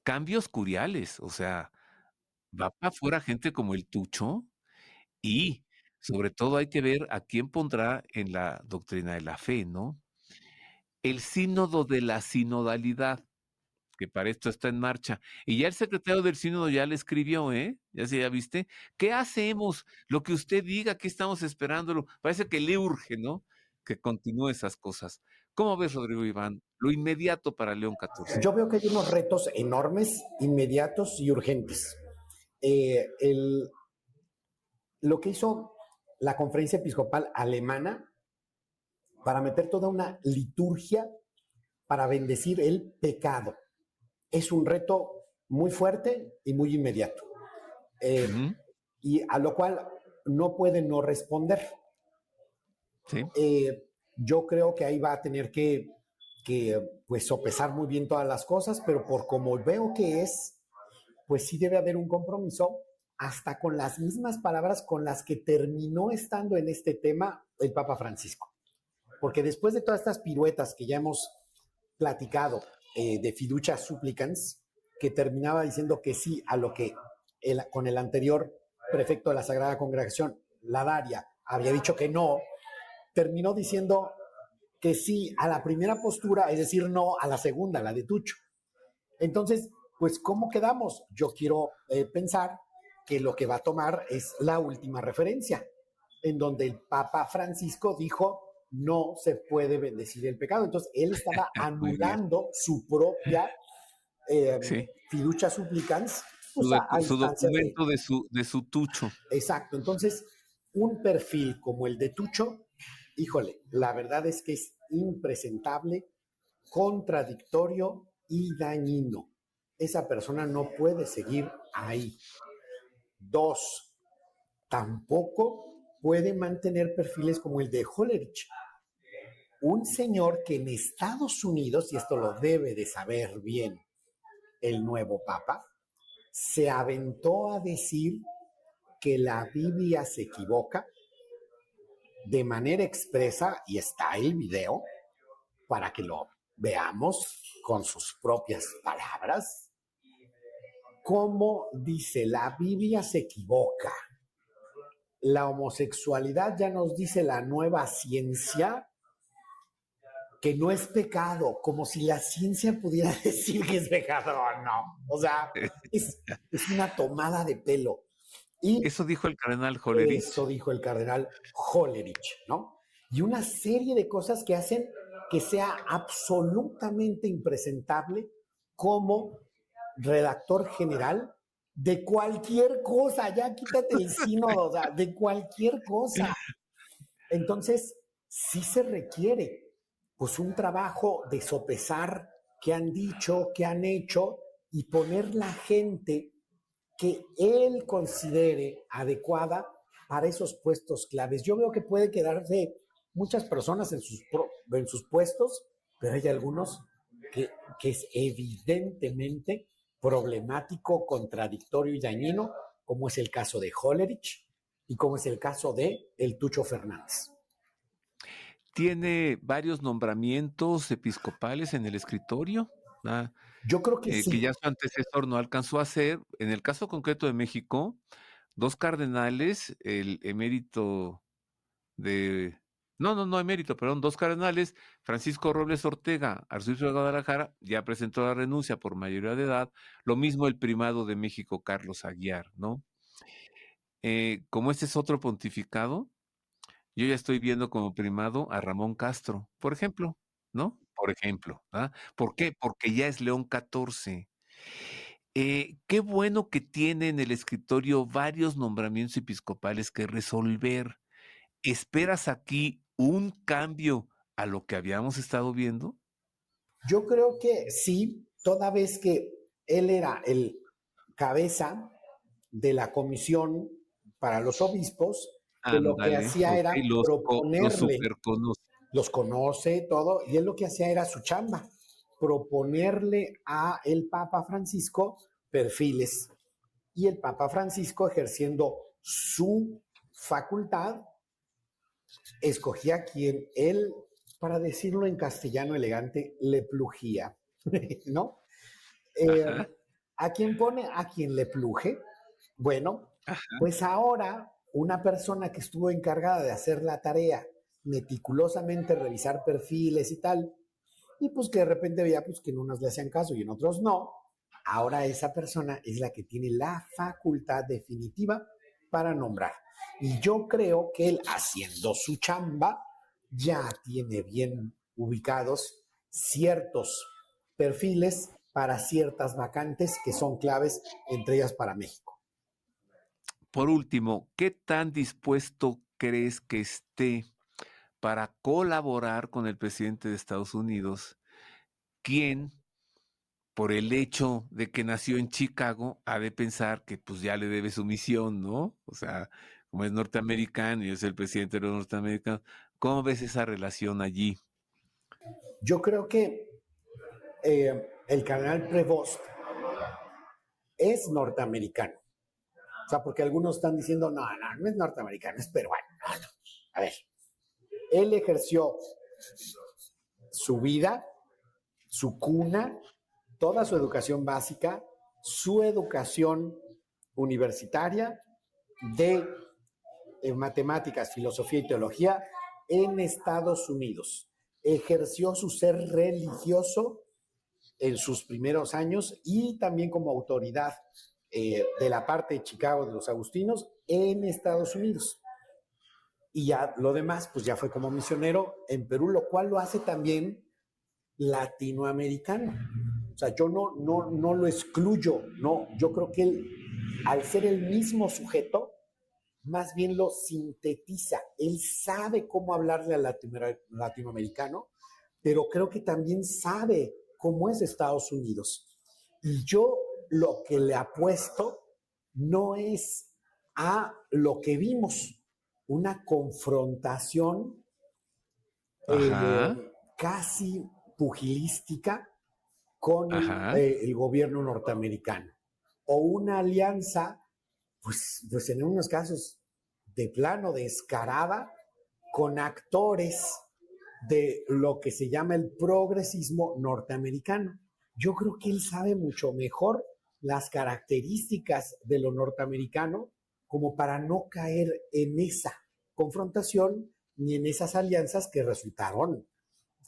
cambios curiales, o sea, va para afuera gente como el Tucho y, sobre todo, hay que ver a quién pondrá en la doctrina de la fe, ¿no? El sínodo de la sinodalidad, que para esto está en marcha. Y ya el secretario del sínodo ya le escribió, ¿eh? Ya viste. ¿Qué hacemos? Lo que usted diga, aquí estamos esperándolo. Parece que le urge, ¿no? Que continúe esas cosas. ¿Cómo ves, Rodrigo Iván? Lo inmediato para León XIV. yo veo que hay unos retos enormes, inmediatos y urgentes. Eh, el, lo que hizo la conferencia episcopal alemana para meter toda una liturgia para bendecir el pecado es un reto muy fuerte y muy inmediato, eh, Ujú, y a lo cual no puede no responder. sí. Yo creo que ahí va a tener que pues sopesar muy bien todas las cosas, pero por como veo que es, pues sí debe haber un compromiso hasta con las mismas palabras con las que terminó estando en este tema el Papa Francisco. Porque después de todas estas piruetas que ya hemos platicado de fiducia supplicans, que terminaba diciendo que sí a lo que con el anterior prefecto de la Sagrada Congregación, la Daria, había dicho que no, terminó diciendo que sí a la primera postura, es decir, no a la segunda, la de Tucho. Entonces, pues, ¿cómo quedamos? Yo quiero pensar que lo que va a tomar es la última referencia, en donde el Papa Francisco dijo, no se puede bendecir el pecado. Entonces, él estaba Muy bien. anulando su propia eh, Sí. fiducia supplicans, Su, pues a su instancia de... documento de su tucho. Exacto. Entonces, un perfil como el de Tucho, híjole, la verdad es que es impresentable, contradictorio y dañino. Esa persona no puede seguir ahí. Dos, tampoco puede mantener perfiles como el de Hollerich, un señor que en Estados Unidos, y esto lo debe de saber bien el nuevo Papa, se aventó a decir que la Biblia se equivoca de manera expresa, y está el video para que lo veamos con sus propias palabras, cómo dice la Biblia se equivoca. La homosexualidad, ya nos dice la nueva ciencia, que no es pecado, como si la ciencia pudiera decir que es pecado o no. O sea, es una tomada de pelo. Y Eso dijo el cardenal eso Hollerich. dijo el cardenal Hollerich, ¿no? Y una serie de cosas que hacen que sea absolutamente impresentable como redactor general de cualquier cosa, ya quítate el sínodo, o sea, de cualquier cosa. Entonces, sí se requiere, pues, un trabajo de sopesar qué han dicho, qué han hecho y poner la gente que él considere adecuada para esos puestos claves. Yo veo que puede quedarse muchas personas en sus puestos, pero hay algunos que es evidentemente problemático, contradictorio y dañino, como es el caso de Hollerich y como es el caso de el Tucho Fernández. Tiene varios nombramientos episcopales en el escritorio, Yo creo que que sí. ya su antecesor no alcanzó a hacer. En el caso concreto de México, 2 cardenales, el emérito de no emérito, perdón, 2 cardenales, Francisco Robles Ortega, arzobispo de Guadalajara, ya presentó la renuncia por mayoría de edad, lo mismo el primado de México, Carlos Aguiar, ¿no? Como este es otro pontificado, yo ya estoy viendo como primado a Ramón Castro, por ejemplo, ¿no? Por ejemplo, ¿por qué? Porque ya es León XIV. Qué bueno que tiene en el escritorio varios nombramientos episcopales que resolver. ¿Esperas aquí un cambio a lo que habíamos estado viendo? Yo creo que sí, toda vez que él era el cabeza de la comisión para los obispos, que lo que Ándale, hacía era okey, los proponerle, superconoce. los conoce todo, y él lo que hacía era su chamba, proponerle a el Papa Francisco perfiles. Y el Papa Francisco, ejerciendo su facultad, escogía a quien él, para decirlo en castellano elegante, le plugía, ¿no? Eh, Ajá, ¿A quién pone? A quien le pluje. Bueno, ajá. pues ahora una persona que estuvo encargada de hacer la tarea, meticulosamente revisar perfiles y tal, y pues que de repente veía pues que en unos le hacían caso y en otros no, ahora esa persona es la que tiene la facultad definitiva para nombrar. Y yo creo que él, haciendo su chamba, ya tiene bien ubicados ciertos perfiles para ciertas vacantes que son claves, entre ellas para México. Por último, ¿qué tan dispuesto crees que esté para colaborar con el presidente de Estados Unidos, quien, por el hecho de que nació en Chicago, ha de pensar que, pues, ya le debe su misión, ¿no? O sea, como es norteamericano y es el presidente de los norteamericanos, ¿cómo ves esa relación allí? Yo creo que el cardenal Prevost es norteamericano. O sea, porque algunos están diciendo, no, no, no es norteamericano, es peruano. No, no. A ver, él ejerció su vida, su cuna, toda su educación básica, su educación universitaria de matemáticas, filosofía y teología en Estados Unidos. Ejerció su ser religioso en sus primeros años y también como autoridad de la parte de Chicago de los agustinos en Estados Unidos. Y ya lo demás, pues ya fue como misionero en Perú, lo cual lo hace también latinoamericano. O sea, yo no lo excluyo, no, yo creo que él, al ser el mismo sujeto, más bien lo sintetiza. Él sabe cómo hablarle al latinoamericano, pero creo que también sabe cómo es Estados Unidos. Y yo lo que le apuesto no es a lo que vimos, una confrontación Ajá, casi pugilística con ajá, el gobierno norteamericano, o una alianza, pues en unos casos de plano descarada, con actores de lo que se llama el progresismo norteamericano. Yo creo que él sabe mucho mejor las características de lo norteamericano como para no caer en esa confrontación ni en esas alianzas que resultaron,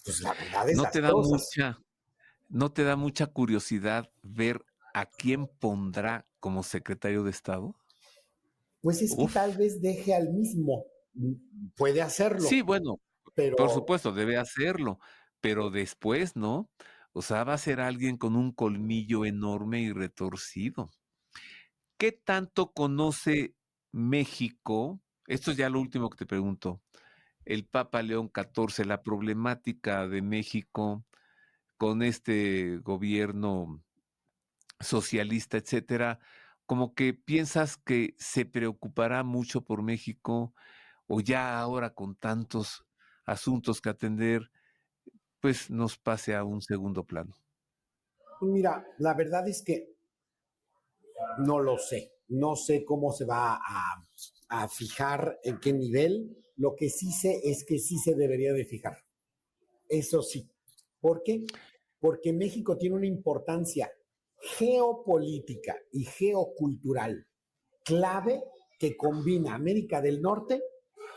pues la verdad, ¿no te da desastrosas. mucha curiosidad ver a quién pondrá como secretario de Estado? Pues es que tal Uf. vez deje al mismo, puede hacerlo, Sí, bueno, por pero supuesto, debe hacerlo, pero después, ¿no? O sea, va a ser alguien con un colmillo enorme y retorcido. ¿Qué tanto conoce México? Esto es ya lo último que te pregunto. El Papa León XIV, la problemática de México con este gobierno socialista, etcétera, como que piensas que se preocupará mucho por México o ya ahora con tantos asuntos que atender, pues nos pase a un segundo plano. mira, la verdad es que no lo sé. No sé cómo se va a fijar en qué nivel. Lo que sí sé es que sí se debería de fijar. Eso sí. ¿Por qué? Porque México tiene una importancia geopolítica y geocultural clave que combina América del Norte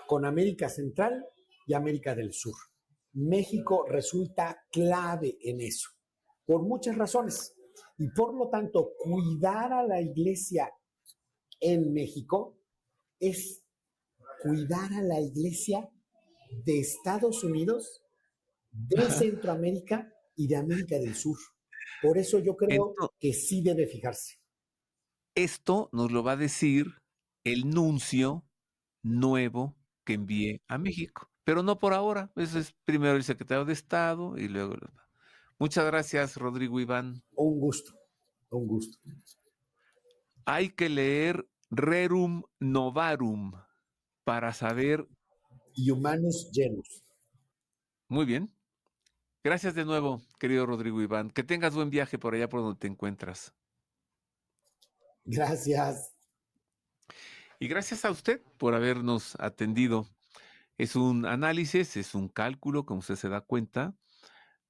con América Central y América del Sur. México resulta clave en eso, por muchas razones. Y por lo tanto, cuidar a la iglesia en México es cuidar a la iglesia de Estados Unidos, de Ajá. Centroamérica y de América del Sur. Por eso yo creo Ento que sí debe fijarse. esto nos lo va a decir el nuncio nuevo que envíe a México. pero no por ahora. Eso es primero el secretario de Estado y luego... Muchas gracias, Rodrigo Iván. Un gusto, un gusto. Hay que leer Rerum Novarum para saber... Y humanos llenos. Muy bien. Gracias de nuevo, querido Rodrigo Iván. Que tengas buen viaje por allá por donde te encuentras. Gracias. Y gracias a usted por habernos atendido. Es un análisis, es un cálculo, como usted se da cuenta,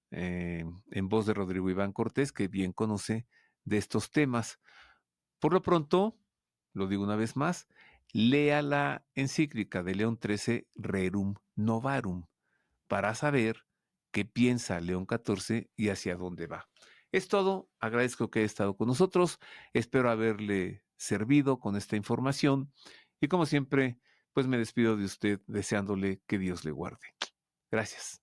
en voz de Rodrigo Iván Cortés, que bien conoce de estos temas. Por lo pronto, lo digo una vez más, lea la encíclica de León XIII, Rerum Novarum, para saber qué piensa León XIV y hacia dónde va. Es todo. Agradezco que haya estado con nosotros. Espero haberle servido con esta información. Y como siempre, pues me despido de usted deseándole que Dios le guarde. Gracias.